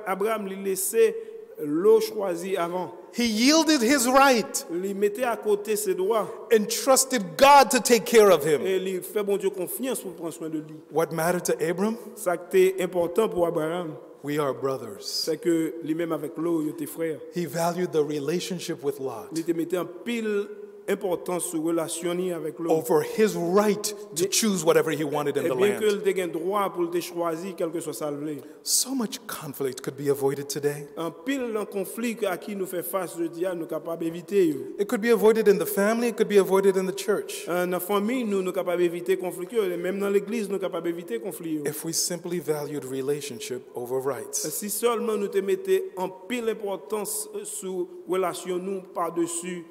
Abraham lui laissait l'eau choisie avant. He yielded his right Il mettait à côté ses droits and trusted God to take care of him. et il fait bon Dieu confiance pour prendre soin de lui. What mattered to Abram? Ça qui était important pour Abraham, We are brothers. c'est que lui-même avec l'eau, il était frère. He valued the relationship with Lot Il te mettait en pile importance sur relationner avec l'eau. over his right to choose whatever he wanted in Et the bien que land. il ait un droit pour te choisir, quel que soit ça le voulait. So much conflict could be avoided today. Un pile en conflit à qui nous fait face, je dis, nous sommes capables d'éviter. It could be avoided in the family, it could be avoided in the church. Dans la famille, nous sommes capables d'éviter conflit. Et même dans l'église, nous sommes capables d'éviter conflit. If we simply valued relationship over rights. Si seulement nous te mettons en pile importance sur relation nous par-dessus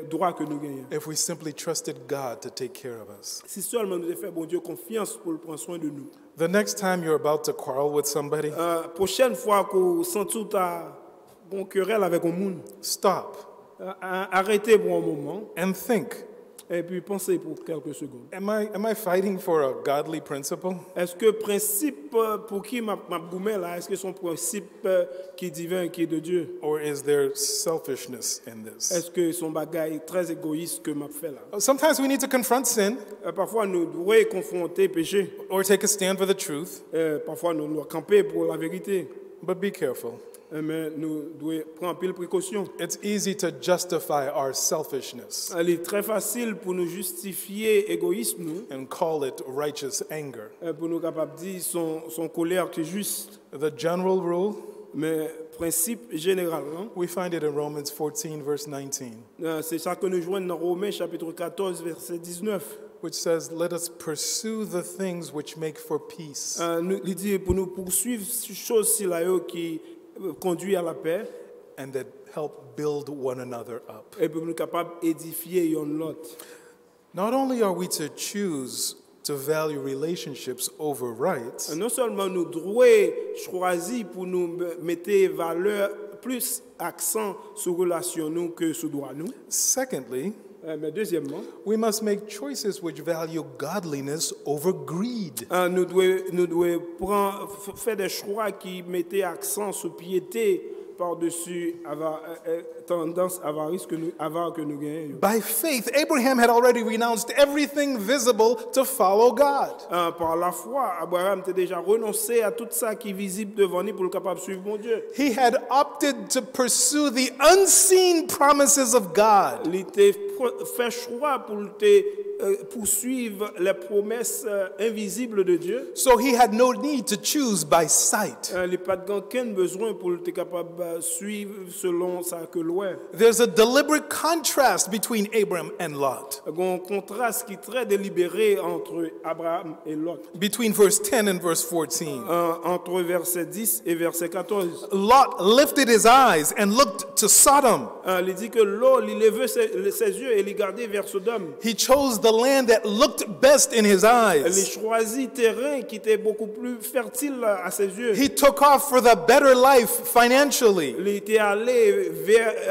droit que nous gagnons. If we simply trusted God to take care of us. Si seulement nous te faisons bon Dieu confiance pour prendre soin de nous. The next time you're about to quarrel with somebody, Prochaine fois qu'on sent tout à bon querelle avec un monde, stop arrêtez pour un moment and think. et puis pensez pour quelques secondes. Am I fighting for a godly principle? Est-ce que principe pour qui m'a goumé là, est-ce que son principe qui est divin, qui est de Dieu? Or is there selfishness in this? Est-ce que son bagage très égoïste que m'a fait là? Sometimes we need to confront sin Parfois nous devons confronter péché. or take a stand for the truth, Parfois nous devons camper pour la vérité. but be careful. Mais nous devons prendre pile précaution. It's easy to justify our selfishness Il est très facile pour nous justifier égoïsme nous, and call it righteous anger. pour nous capables de dire son colère qui est juste. The general rule, Mais principe général, hein, we find it in Romans 14, verse 19, c'est ça que nous jouons dans Romains chapitre 14 verset 19. which says, "Let us pursue the things which make for peace Il dit pour nous poursuivre ces choses qui conduit à la paix and that help build one another up." et pour nous capables d'édifier l'autre. Not only are we to choose to value relationships over rights, Non seulement nous devons choisir pour nous mettre valeur plus accent sur relation nous que sur droit nous. secondly, Mais deuxièmement, we must make choices which value godliness over greed. nous devons faire des choix qui mettaient accent sur piété par-dessus tendance avarice que nous gagnons. By faith, Abraham had already renounced everything visible to follow God. Par la foi, Abraham a déjà renoncé à tout ça qui est visible devant lui pour le capable de suivre mon Dieu. He had opted to pursue the unseen promises of God. Il a fait choix pour poursuivre les promesses invisibles de Dieu. So he had no need to choose by sight. Il n'a pas aucun besoin pour être capable de suivre selon ça que loin. There's a deliberate contrast between Abram and Lot. Il y a un contraste qui est très délibéré entre Abraham et Lot. Between verse 10 and verse 14. Entre verset 10 et verset 14. Lot lifted his eyes and looked to Sodom. Il dit que Lot, il levait ses yeux et il regardait vers Sodome. He chose the land that looked best in his Il eyes. choisit terrain qui était beaucoup plus fertile à ses yeux. He took off for the better life financially. Il était allé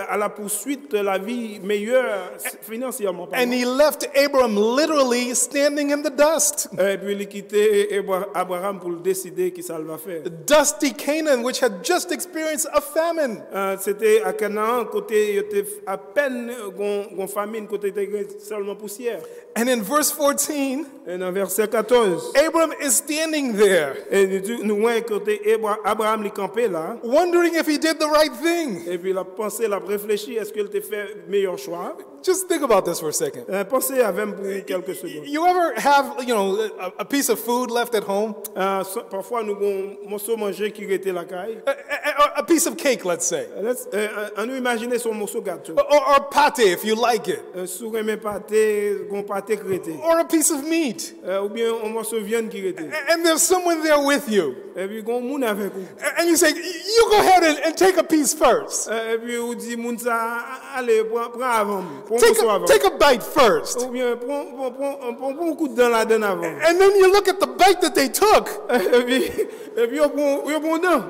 à la poursuite de la vie meilleure financièrement. And he left Abram literally standing in the dust. Et puis il quittait Abraham pour décider qui ça va faire. Dusty Canaan, which had just experienced a famine. C'était à Canaan, côté il était à peine une famine, côté était seulement poussière. And in verse 14, Et dans verset 14, Abram is standing there, et nous voyons côté Abraham il campait là. wondering if he did the right thing. Et puis il a pensé, il a réfléchi, est-ce qu'il a fait meilleur choix? Just think about this for a second. Pensez avec moi pour quelques secondes. You ever have, a piece of food left at home? Parfois, nous avons un morceau manger qui était la caille. A piece of cake, let's say. On nous imagine son morceau gâteau. Or pâté, if you like it. Souris pâté, un pâté crété. Or a piece of meat. Ou bien un morceau de viande qui était. And there's someone there with you. Et puis, un moun avec vous. And you say, you go ahead and take a piece first. Et puis, on dit, moun ça, allez, prends avant. Take a bite first. Ou bien, prends un coup de dent là-dedans avant. And then you look at the bite that they took. Et puis, on prend dent.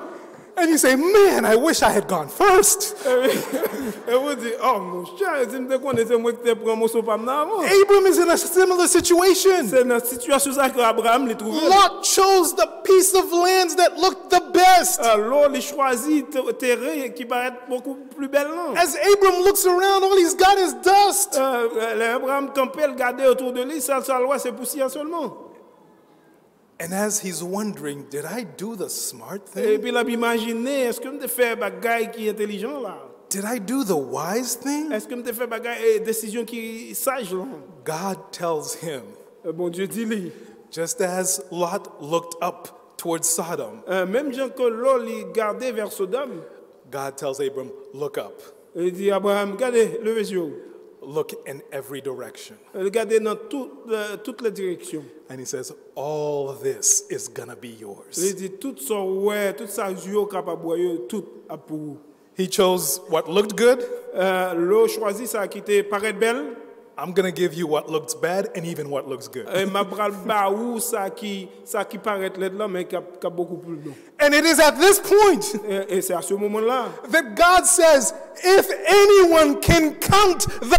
And you say, man, I wish I had gone first. Et vous dites, oh mon cher, je me connaissais moi qui te prends mon sopa avant. Abram is in a similar situation. C'est dans cette situation ça que Abraham l'a trouvé. Lot chose the piece of lands that looked the best. Alors, il choisit terrain qui paraît beaucoup plus belle. As Abram looks around, all he's got is dust. Abraham campait, le gardait autour de lui, ça c'est poussière seulement. And as he's wondering, did I do the smart Et thing? puis, il a imaginé, est-ce que je me fais bagaille qui est intelligent là? Did I do the wise thing? Est-ce que je me fais bagaille décision qui est sage là? God tells him, Bon Dieu dit lui. just as Lot looked up towards Sodom, Même gens que l'eau il gardait vers Sodome, God tells Abram, look up, il dit Abraham, regardez, levez les yeux. look in every direction. Regardez dans toutes les directions. And he says, all this is gonna be yours. Il dit tout ça ouais, tout ça yeux capable boire tout à pour vous. He chose what looked good. L'eau choisit ça qui te paraît belle. I'm gonna give you what looks bad and even what looks good. Et m'a bral ba ou ça qui paraît laid là mais qui a beaucoup plus long. And it is at this point Et c'est à ce moment-là that God says, if anyone can count the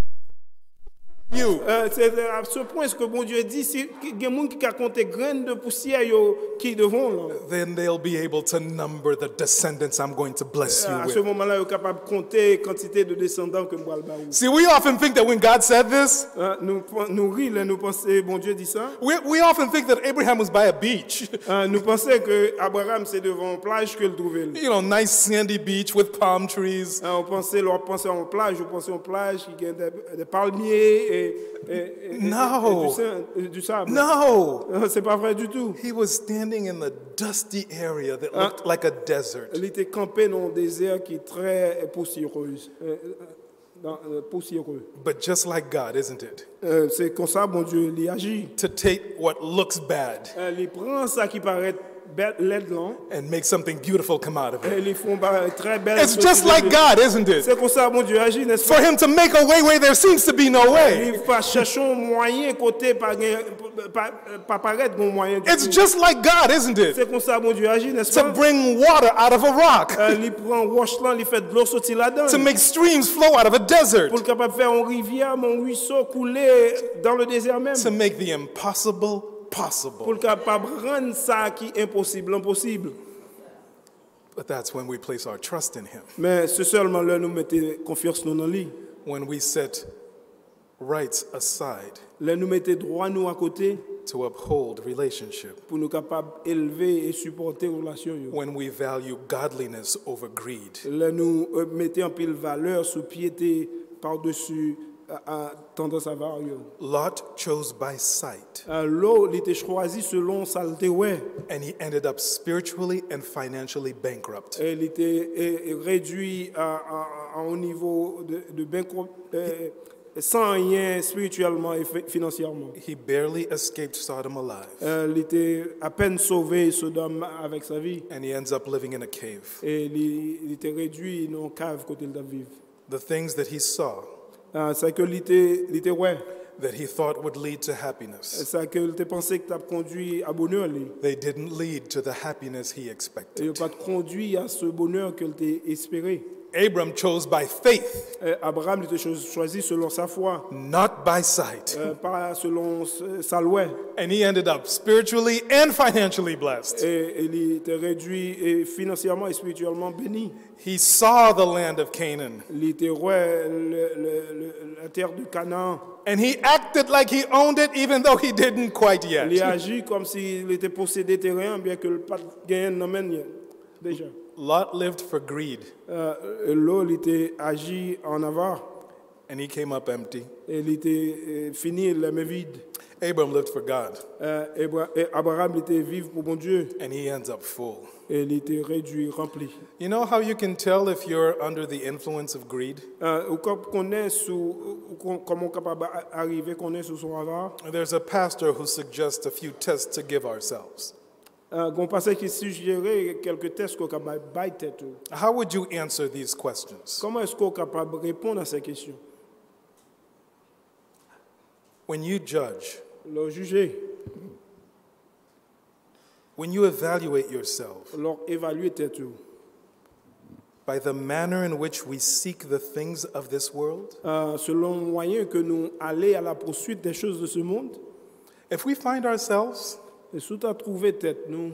you, c'est à ce point que bon Dieu dit si il y a monde qui a compté graines de poussière yo, qui devant là. then they'll be able to number the descendants I'm going to bless you À ce with. moment-là, il est capable de compter la quantité de descendants que moi le See, we often think that when God said this, nous rions, nous pensons, bon Dieu dit ça. we often think that Abraham was by a beach. Nous pensons que Abraham c'est devant une plage que le trouvait. Nice sandy beach with palm trees. On pensait en plage, on pensait en plage qui a des palmiers et No. du sable. No. C'est pas vrai du tout. He was standing in the dusty area that looked like a desert. Il était campé dans un désert qui est très poussiéreux. Poussiéreux. But just like God, isn't it? C'est comme ça, bon Dieu, il agit. To take what looks bad Il prend ça qui paraît laid là. and make something beautiful come out of it. Ils font très belle. It's just like God, isn't it? C'est comme ça, mon Dieu agit, n'est-ce For pas? him to make a way where there seems to be no way. Il va chercher un moyen côté pas paraître bon moyen. It's just like God, isn't it? C'est comme ça, mon Dieu agit, n'est-ce To pas? bring water out of a rock, Il prend roche là, il fait de l'eau sortir là-dedans. to make streams flow out of a desert, Pour capable faire une rivière, mon ruisseau couler dans le désert même. to make the impossible possible. Pour capable rendre ça qui est impossible impossible. But that's when we place our trust in him. Mais c'est seulement là nous mettons confiance dans lui. When we set rights aside Là nous mettons droit nous à côté to uphold relationship. pour nous capables élever et supporter relation yo. When we value godliness over greed. Là nous mettons en pile valeur sous piété par-dessus tendance à voir yo. Lot chose by sight, L'eau il était choisi selon sa ouais. and he ended up spiritually and financially bankrupt. Il était réduit à un niveau de sans rien spirituellement et financièrement. He barely escaped Sodom alive, Il était à peine sauvé Sodome avec sa vie and he ends up living in a cave. et il était réduit dans une cave côté de vivre. The things that he saw C'est que il était ouais. that he thought would lead to happiness, C'est que il était pensé que t'as conduit à bonheur lui. they didn't lead to the happiness he Et il expected. pas conduit à ce bonheur qu'il était espéré. Abram chose by faith, Abraham il était choisi selon sa foi, not by sight, pas selon sa loi. and he ended up spiritually and financially blessed. Et il était réduit et financièrement et spirituellement béni. He saw the land of Canaan, Il était roi la terre de Canaan. and he acted like he owned it even though he didn't quite Il yet. agit comme s'il était possédé terrain, bien que le pas gagné n'amène déjà. Lot lived for greed, L'eau, il était agi en avare. and he came up empty. Et il était fini les mains vides. Abram lived for God, Abraham était vivre pour bon Dieu. and he ends up full. Et il était réduit, rempli. You know how you can tell if you're under the influence of greed? Comment on est capable d'arriver qu'on est sous son avare? There's a pastor who suggests a few tests to give ourselves. On passait qui suggérait quelques tests qu'on est capable de tête. How would you answer these questions? Comment est-ce qu'on est capable de répondre à ces questions? When you judge, Leur juger, when you evaluate yourself leur évaluer tête. by the manner in which we seek the things of this world, Selon le moyen que nous allons à la poursuite des choses de ce monde, if we find ourselves et sous ta trouvé tête, nous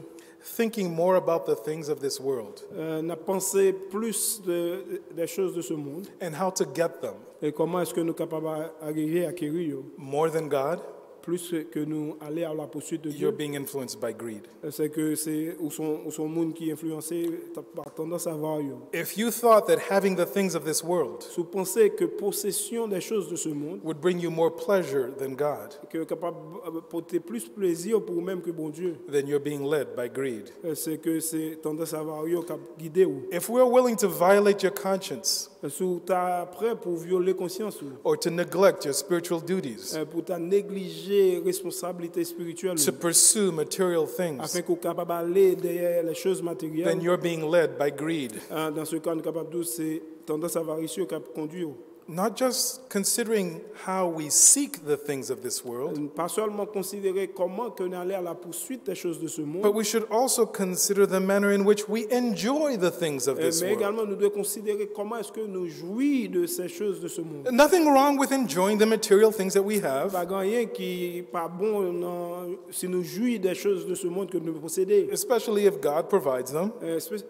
thinking more about the things of this world n'a pensé plus des choses de ce monde and how to get them et comment est-ce que nous sommes capables d'arriver à acquérir more than God, plus que nous aller à la poursuite de you're Dieu. being influenced by greed. C'est que c'est où sont monde qui est influencé par tendance à voir. If you thought that having the things of this world Si vous pensez que possession des choses de ce monde would bring you more pleasure than God, que capable de porter plus plaisir pour vous-même que bon Dieu, then you're being led by greed. c'est que c'est tendance à voir qui guider ou. If we're willing to violate your conscience Si vous êtes prêt pour violer conscience ou or to neglect your spiritual duties pour ta négliger responsabilité spirituelle to pursue material things, afin que vous capable d'aller derrière les choses then matérielles, you're being led by greed. dans ce cas, nous capable de c'est tendance avaricieuse qui conduit. Not just considering how we seek the things of this world, Pas seulement considérer comment que nous allons à la poursuite des choses de ce but monde, we should also consider the manner in which we enjoy the things of this mais world. également nous devons considérer comment est-ce que nous jouissons de ces choses de ce monde. Nothing wrong with enjoying the material things that we have, Pas rien qui pas bon si nous jouissons des choses de ce monde que nous possédons, especially if God provides them.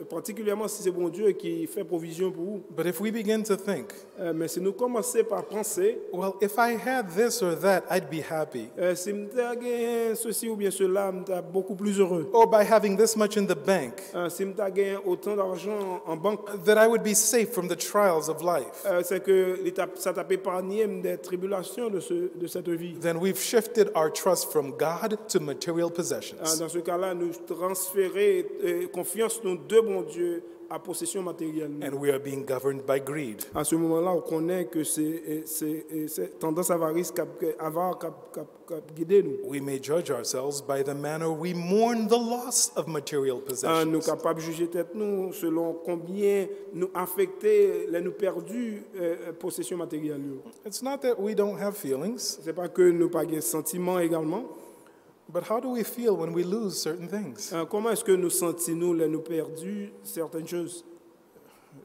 particulièrement si c'est bon Dieu qui fait provision pour vous. But if we begin to think, Mais si nous commençons par penser, well, if I had this or that, I'd be happy. si je gagne ceci ou bien cela, je suis beaucoup plus heureux. Or by having this much in the bank, Si je gagne autant d'argent en banque, that I would be safe from the trials of life. c'est que ça t'a épargné des tribulations de cette vie. Then we've shifted our trust from God to material possessions. Dans ce cas-là, nous transférer confiance dans deux bons dieux à possession matérielle. And we are being governed by greed. À ce moment-là, on connaît que c'est tendance avarice qui guide nous. We may judge ourselves by the manner we mourn the loss of material Nous possessions. sommes capables de juger tête nous selon combien nous affecter, nous perdus possession matérielle. It's not that we don't have feelings, C'est pas que nous pas de sentiments également. but how do we feel when we lose certain things? Comment est-ce que nous sentons nous perdus certaines choses?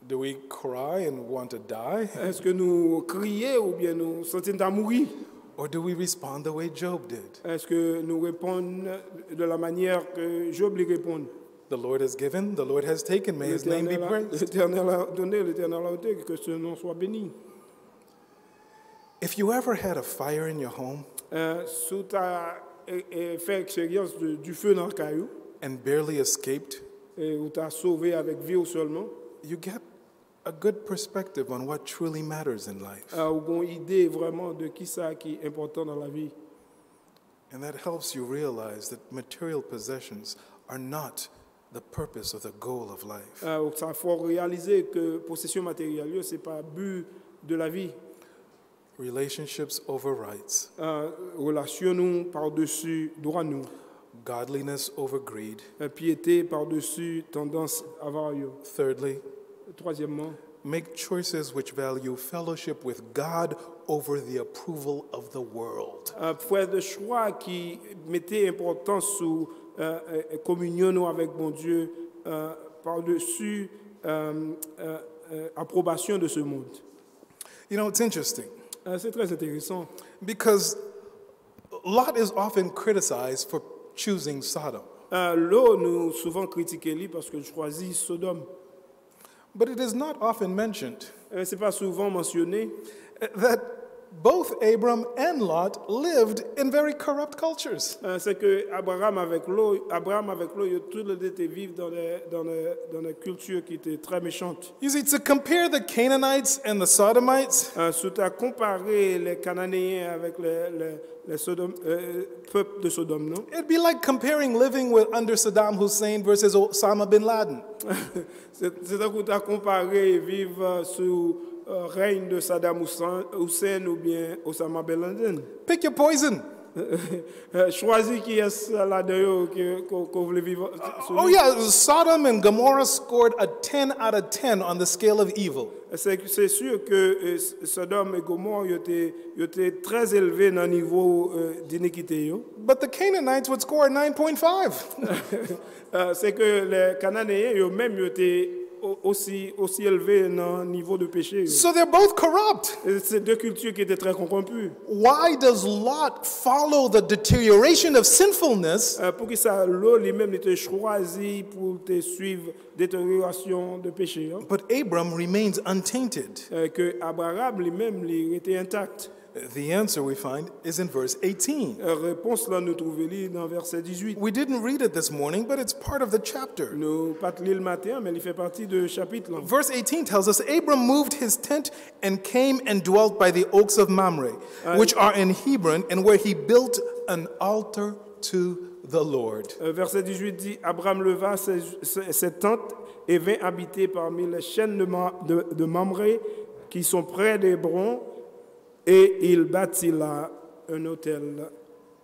Do we cry and want to die? Est-ce que nous crions ou bien nous sentons à mourir? Or do we respond the way Job did? Est-ce que nous répondons de la manière que Job lui répond? The Lord has given, the Lord has taken, may his name be praised. L'Éternel a donné, l'Éternel a ôté, que ce nom soit béni. If you ever had a fire in your home Si tu as fait expérience du feu dans le caillou, and barely escaped, où tu as sauvé avec vie ou seulement, you get a good perspective on what truly matters in life. ou une idée vraiment de qui ça qui est important dans la vie. And that helps you realize that material possessions are not the purpose or the goal of life. Ça faut réaliser que possession matérielle, ce n'est pas le but de la vie. Relationships over rights, Relation nous par-dessus droit nous. godliness over greed. Piété par-dessus tendance avarieuse. Thirdly, Troisièmement, make choices which value fellowship with God over the approval of the world. faire des choix qui mettaient importance sur communion nous avec bon Dieu par-dessus approbation de ce monde. You know, it's interesting C'est très intéressant because Lot is often criticized for choosing Sodom. Là, nous souvent critiqué lui parce qu'il choisit Sodome. But it is not often mentioned C'est pas souvent mentionné that both Abram and Lot lived in very corrupt cultures. C'est que Abraham avec Lot, ils ont tous les deux été vivre dans des cultures qui étaient très méchantes. You see, to compare the Canaanites and the Sodomites, Surtout à comparer les Cananéens avec les peuples de Sodome, non? it'd be like comparing living under Saddam Hussein versus Osama bin Laden. C'est à comparer vivre sous règne de Saddam Hussein ou bien Osama bin Laden. Pick your poison. Choisis qui est là-dedans que vous voulez vivre. Oh yeah, Sodom and Gomorrah scored a 10 out of 10 on the scale of evil. C'est sûr que Sodome et Gomorrhe ils étaient très élevés dans le niveau d'iniquité. But the Canaanites would score a 9.5. C'est que les Cananéens eux-mêmes étaient aussi élevés dans le niveau de péché. So they're both corrupt. C'est deux cultures qui étaient très corrompues. Why does Lot follow the deterioration of sinfulness Pour que ça, l'eau lui-même était choisi pour te suivre détérioration de péché. but Abram remains untainted? Que Abraham lui-même il était intact. The answer we find is in verse 18. Réponse là nous trouvons dans verset 18. We didn't read it this morning, but it's part of the chapter. Nous pas lire le matin, mais il fait partie du chapitre là. Verse 18 tells us Abram moved his tent and came and dwelt by the oaks of Mamre, which are in Hebron, and where he built an altar to the Lord. Verset 18 dit Abraham leva ses tentes et vint habiter parmi les chaînes de Mamré qui sont près d'Hébron, et il bâtit là un autel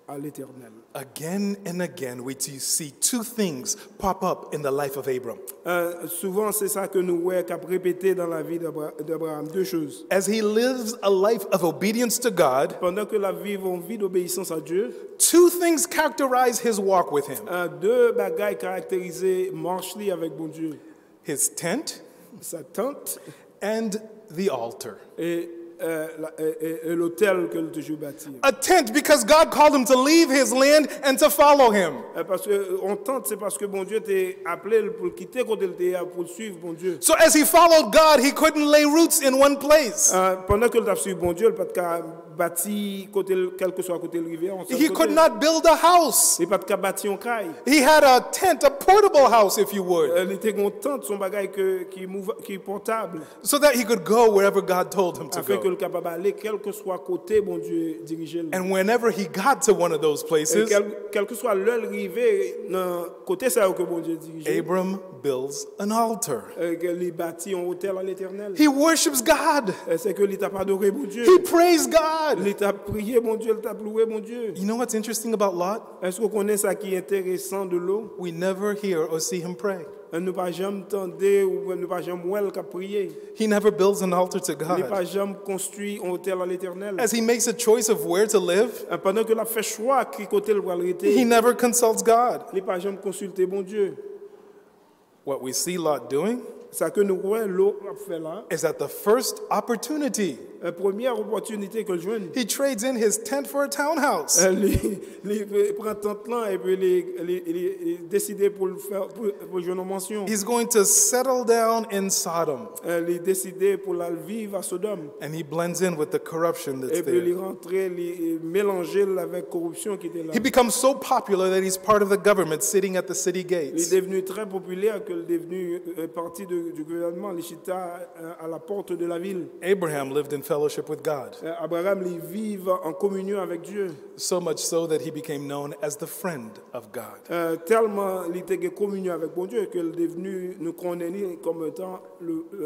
à l'Éternel. Again and again, we see two things pop up in the life of Abram. Souvent, c'est ça que nous voyons qu'a répété dans la vie d'Abraham. Deux choses. As he lives a life of obedience to God, Pendant que la vie en vie d'obéissance à Dieu, two things characterize his walk with him: deux bagailles caractérisées marche li avec bon Dieu. his tent Sa tente and the altar. et l'autel que le toujours bâti. A tent because God called him to leave his land and to follow him. Parce que on tente, c'est parce que bon Dieu t'a appelé pour quitter côté le théâtre pour suivre bon Dieu. So as he followed God, he couldn't lay roots in one place. Pendant que le suivi bon Dieu, le pas de bâti côté quel que soit côté le rivière. He could not build a house. Il pas de bâti en caille. He had a tent, a portable house, if you would, Il était content son bagage qui est portable. so that he could go wherever God told him to Afin que go. le capable aller quel que soit côté bon Dieu diriger. And whenever he got to one of those places, Quel que soit l'heure arrivé dans côté ça que bon Dieu dirige. Abram builds an altar. Il bâtit un autel à l'Éternel. He worships God. C'est que il t'a pas adoré mon Dieu. He prays God. Il t'a prié mon Dieu, il t'a loué mon Dieu. You know what's interesting about Lot? Est-ce qu'on connaît ça qui est intéressant de l'eau? We never hear or see him pray. Nous pas jamais entendre ou nous pas jamais voir qu'a prier. He never builds an altar to Il pas God. jamais construit un autel à l'Éternel. As he makes a choice of where to live, Pendant que l'a fait choix qui côté le va he arrêter. never consults God. Il pas jamais consulter bon Dieu. What we see Lot doing Ça que nous voyons l'eau a fait là. is at the first opportunity, La première opportunité que je joue. he trades in his tent for a townhouse. Il prend tente là et puis il décide pour le faire pour jouer une mention. He's going to settle down in Sodom, Il décide pour la vivre à Sodome. and he blends in with the corruption that's Et puis il there. rentrait, il mélangeait avec corruption qui était là. He becomes so popular that he's part of the government sitting at the city Il est gates. devenu très populaire qu'il est devenu partie du gouvernement, les chita à la porte de la ville. Abraham lived in fellowship with God, Abraham, il vit en communion avec Dieu. so much so that he became known as the friend of God. Tellement il était en communion avec bon Dieu qu'il est devenu nous connaît comme étant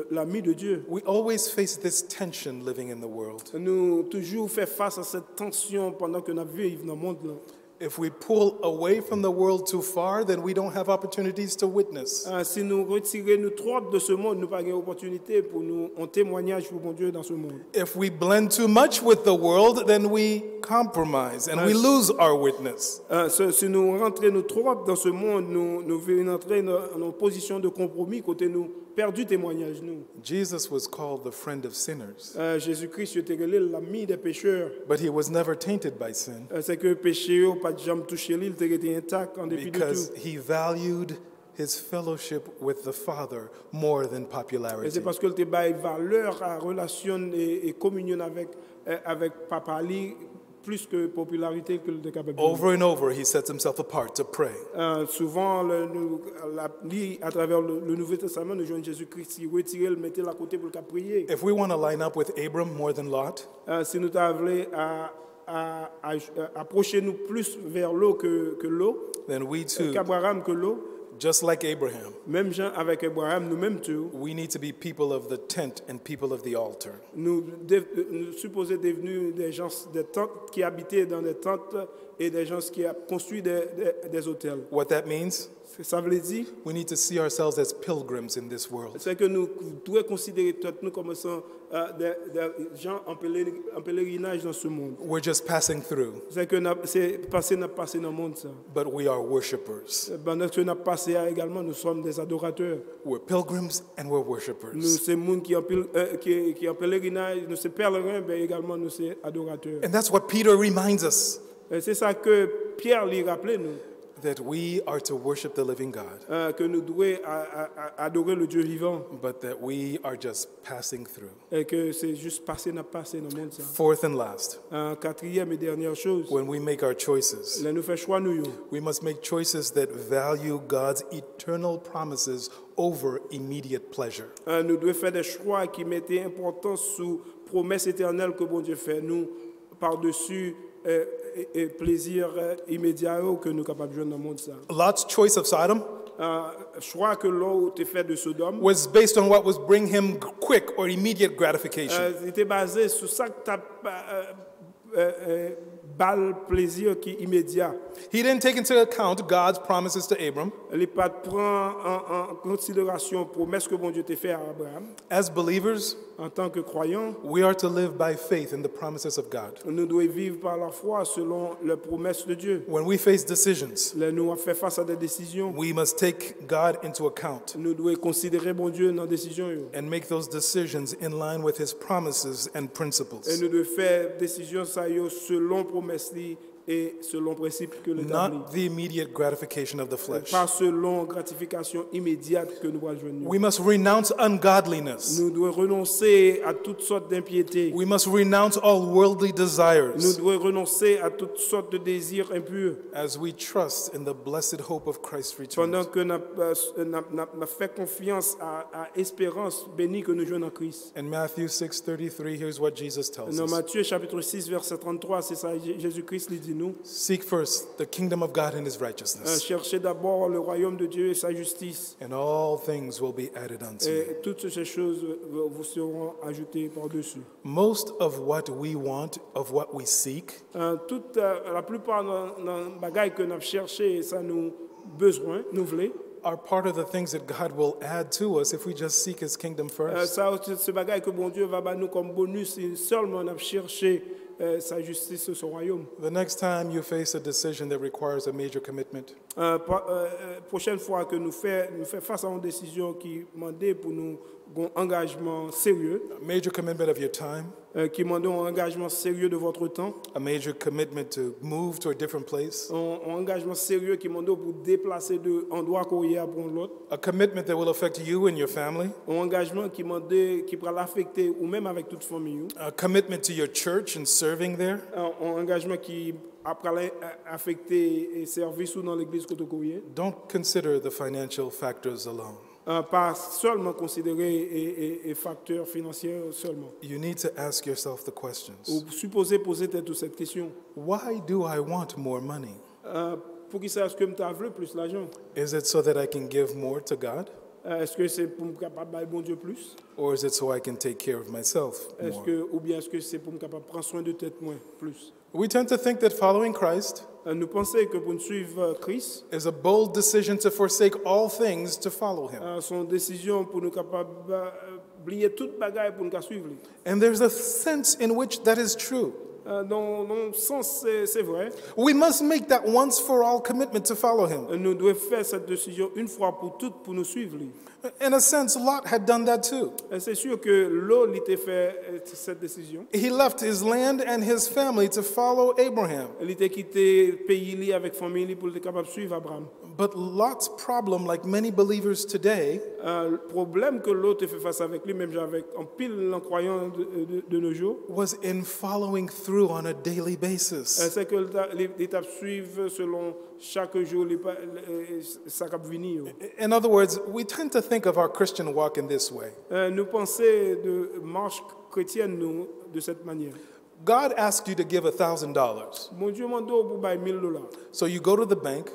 l'ami de Dieu. We always face this tension living in the world. Nous toujours fait face à cette tension pendant que nous vivons dans le monde là. If we pull away from the world too far, then we don't have opportunities to witness. Si nous retirons nous trop de ce monde, nous n'avons pas d'opportunité pour nous en témoignage pour bon Dieu dans ce monde. If we blend too much with the world, then we compromise and we lose our witness. Si nous rentrons nous trop dans ce monde, nous venons entrer dans une position de compromis côté nous perdu témoignage nous. Jesus was called the friend of sinners, Jésus-Christ était l'ami des pécheurs. but he was never tainted by sin C'est que le péché n'a pas jamais touché lui, il était intact en dépit de because tout. he valued his fellowship with the Father more than Et c'est popularity. parce qu'il te baille valeur à relation et communion avec avec papa li plus que popularité que le capable. Over and over, he sets himself apart to pray. Souvent à travers le Nouveau Testament, nous voyons Jésus-Christ qui retirait le mettait à côté pour le prier. If we want to line up with Abram more than Lot, Si nous voulons approcher nous plus vers l'eau que l'eau, then we too, qu'Abraham que l'eau, just like Abraham, même gens avec Abraham, nous-mêmes tous, we need to be people of the tent and people of the altar. nous supposons devenir des gens des tentes qui habitaient dans des tentes et des gens qui ont construit des hôtels. What that means, Ça veut dire, we need to see ourselves as pilgrims in this world. c'est que nous devons considérer nous comme étant des gens en pèlerinage dans ce monde. We're just passing through, C'est que c'est passé dans le monde ça. but we are worshipers. Pendant que nous avons passé également, nous sommes des adorateurs. We're pilgrims and we're Nous worshipers. sommes monde qui en pèlerinage, nous sommes pèlerins, mais également nous sommes adorateurs. And that's what Peter reminds us, Et c'est ça que Pierre lui rappelait nous, that we are to worship the living God, que nous devons adorer le Dieu vivant, but that we are just passing through. et que c'est juste passer dans le monde ça. Fourth and last, Quatrième et dernière chose, when we make our choices, là nous fait choix nous. we must make choices that value God's eternal promises over immediate pleasure. Nous devons faire des choix qui mettaient importance sur promesse éternelle que bon Dieu fait nous par-dessus et plaisir immédiat que nous sommes capables de jouer dans le monde ça. Lot's choice of Sodom Choix que l'eau te fait de Sodome was based on what was bring him quick or immediate gratification. était basé sur ça que tu bal plaisir qui est immédiat. He didn't take into account God's promises to Abram. Il pas prend en considération promesse que bon Dieu t'a fait à Abraham. As believers, En tant que croyants, we are to live by faith in the promises of God. nous devons vivre par la foi selon les promesses de Dieu. When we face decisions, Là, nous fait face à des décisions. we must take God into account Nous devons considérer bon Dieu dans les décisions. and make those decisions in line with his promises and Et principles. nous devons faire décisions ça yo selon promesse et selon principe que l'établit. Not the immediate gratification of the flesh. Pas selon gratification immédiate que nous allons joindre. We must renounce ungodliness. Nous devons renoncer à toutes sortes d'impiétés. We must renounce all worldly Nous desires devons renoncer à toutes sortes de désirs impurs. as we trust in the blessed hope of Christ's Pendant return. que nous fait confiance à l'espérance bénie que nous jouons en Christ. In Matthew 6:33, here's what Jesus tells Dans us. Matthieu chapitre 6 verset 33, c'est ça Jésus-Christ lui dit nous. Seek first the kingdom of God and his righteousness, Cherchez d'abord le royaume de Dieu et sa justice. and all things will be added unto you. Et toutes ces choses vous seront ajoutées par-dessus. Most of what we want, of what we seek, La plupart des bagages que nous cherchons, ça nous besoin, nous voulons. are part of the things that God will add to us if we just seek his kingdom first. Ça, ce bagage que bon Dieu va nous comme bonus, si seulement nous chercher sa justice et son royaume. The next time you face a decision that requires a major commitment, Prochaine fois que nous faisons face à une décision qui demande pour nous un engagement sérieux, a major commitment of your time, qui demande un engagement sérieux de votre temps, a major commitment to move to a different place, un engagement sérieux qui demande pour déplacer de endroit qu'on y a pour l'autre, a commitment that will affect you and your family, un engagement qui peut l'affecter ou même avec toute famille, a commitment to your church and serving there, un engagement qui après affecter les services ou dans l'église que tu connais. don't consider the financial factors alone. Pas seulement considérer les facteurs financiers seulement. You need to ask yourself the questions. Vous supposez poser toute cette question. Why do I want more money? Pour qui ça, est-ce que tu veux plus l'argent? Is it so that I can give more to God? Est-ce que c'est pour me capable de bon Dieu plus? Or is it so I can take care of myself more? Ou bien est-ce que c'est pour me capable de prendre soin de tête moins plus? We tend to think that following Christ Nous pensons que pour nous suivre Christ, is a bold decision to forsake all things to follow him. son décision pour nous capable oublier toute bagaille pour nous suivre. And there's a sense in which that is true. Dans le sens, c'est vrai. We must make that once for all commitment to follow him. Nous devons faire cette décision une fois pour toutes pour nous suivre. In a sense, Lot had done that too. C'est sûr que l'eau était fait cette décision. He left his land and his family to follow Abraham. Il était quitté le pays avec famille pour être capable de suivre Abraham. But Lot's problem, like many believers today, Le problème que l'autre fait face avec lui, même avec en pile en croyant de nos jours, was in following through on a daily basis. c'est que l'étape suivre selon chaque jour ça cap venir. In other words, we tend to think of our Christian walk in this way. Nous penser de marche chrétienne nous de cette manière. God asked you to give $1,000. Mon Dieu m'a dit pour bailler $1,000. So you go to the bank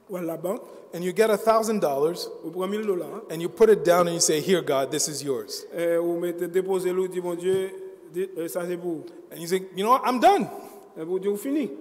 Ou à la banque, and you get $1,000 ou prend $1,000 and you put it down and you say, "Here, God, this is yours." ou mettez déposer l'eau, dit mon Dieu, ça c'est pour. And you say, "You know what? I'm done. Pour Dieu fini.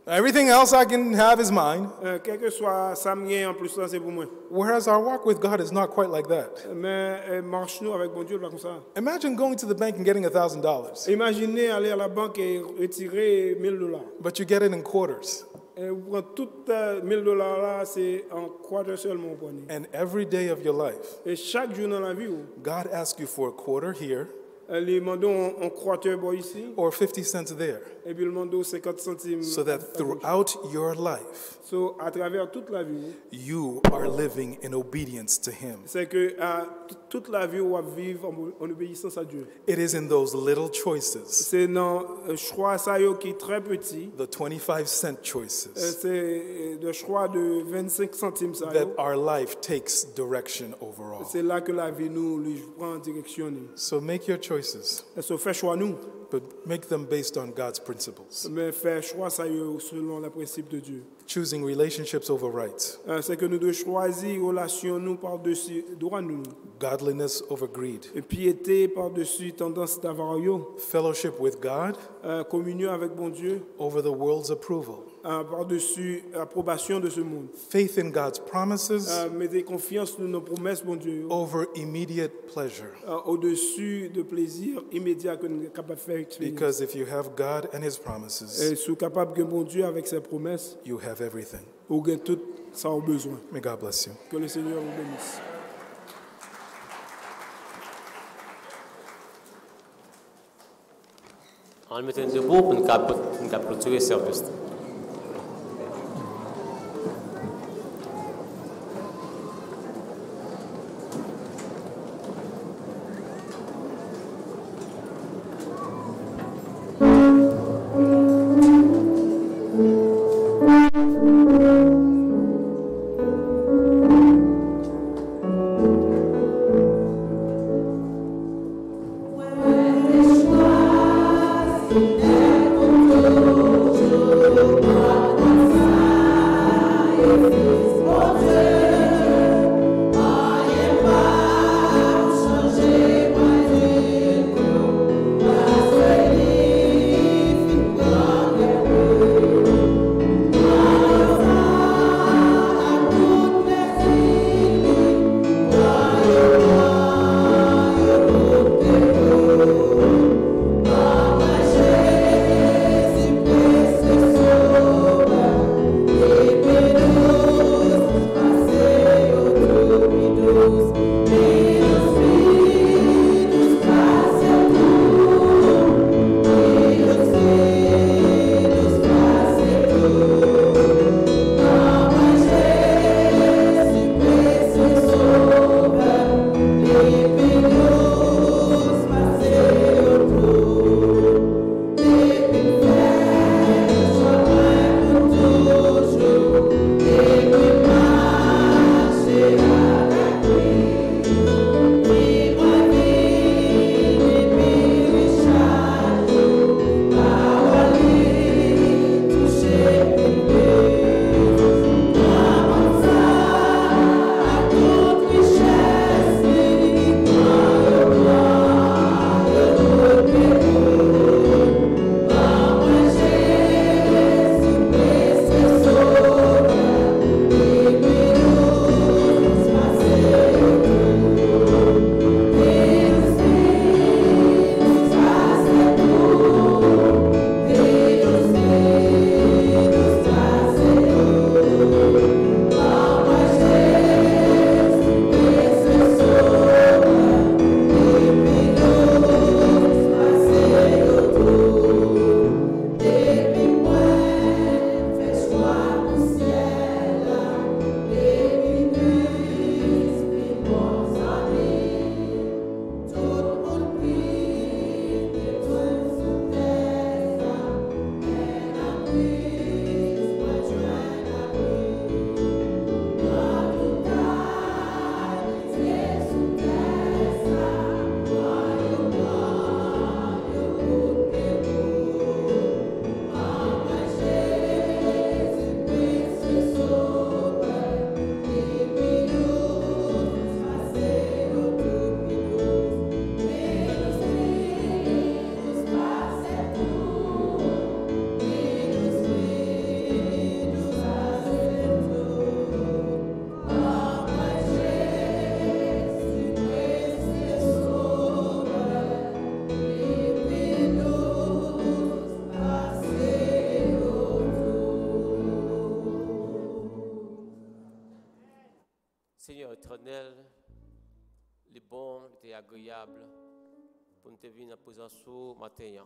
Everything else I can have is mine." Quel que soit ça en plus ça c'est pour moi. Whereas our walk with God is not quite like that. Mais marche nous avec mon Dieu pas comme ça. Imagine going to the bank and getting $1,000, Imaginez aller à la banque et retirer $1,000. but you get it in quarters. Vous prenez tout $1,000 là, c'est en quarter seulement pour nous. And every day of your life, Et chaque jour dans la vie, God asks you for a quarter here les mandons en quarter boy ici, or 50 cents there, et puis le mandon 50 centimes. so that throughout your life, So, à travers toute la vie, you are living in obedience to Him. c'est que toute la vie on va vivre en obéissance à Dieu. It is in those little choices, C'est dans le choix ça yo qui est très petit. the 25-cent choices, C'est le choix de 25 centimes ça that yo. our life takes direction overall. C'est là que la vie nous lui prend en direction. So make your choices, So, fait choix nous, but make them based on God's principles. mais fait choix ça yo selon les principes de Dieu. Choosing relationships over rights, C'est que nous devons choisir relation nous par-dessus droit nous, godliness over greed, et piété par-dessus tendance d'avoir yo, fellowship with God communion avec bon Dieu, over the world's approval, par-dessus approbation de ce monde. faith in God's promises Mettez confiance dans nos promesses, bon Dieu, over immediate pleasure. au-dessus de plaisir immédiat que nous sommes capables de faire expérience. Because if you have God and His promises, Et si nous sommes capables de bon Dieu avec ses promesses, you have everything. vous avez tout ça au besoin. May God bless you. Que le Seigneur vous bénisse. On le mettait debout pour nous clôturer le service. When Seigneur éternel, les bons, les agréables, pour nous venir dans la présence de matin.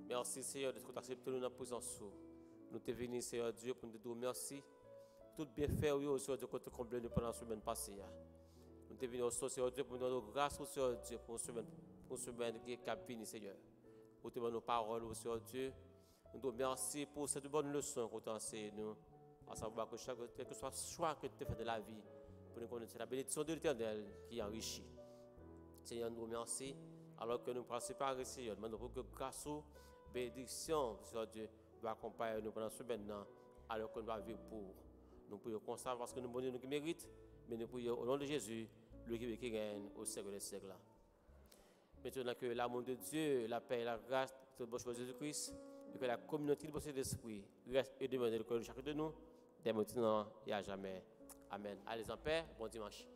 Merci Seigneur de accepter nous dans la présence. Nous te venons Seigneur Dieu pour nous dire merci. Tout bien fait, oui, au Seigneur Dieu, quand tu comblé nous pendant la semaine passée. Nous te venons au Seigneur Dieu pour nous donner grâce au Seigneur Dieu pour une semaine qui est finie, Seigneur. Pour te donner nos paroles au Seigneur Dieu. Nous te merci pour cette bonne leçon que tu as enseignée nous. À savoir que quel que soit le choix que tu fais de la vie, pour nous connaître la bénédiction de l'Éternel qui enrichit. Seigneur, nous remercions. Alors que nous ne passons pas à Seigneur, nous demandons que grâce aux bénédictions, Seigneur Dieu, va accompagner nous pendant ce maintenant, alors que nous allons vivre pour. Nous prions comme ça parce que nous nous qui méritent, mais nous prions au nom de Jésus, le qui règne au siècle des siècles. Maintenant que l'amour de Dieu, la paix et la grâce de notre Jésus Christ, et que la communauté de l'Esprit reste et demeure dans le cœur de chacun de nous, dès maintenant et à jamais. Amen. Allez en paix, bon dimanche.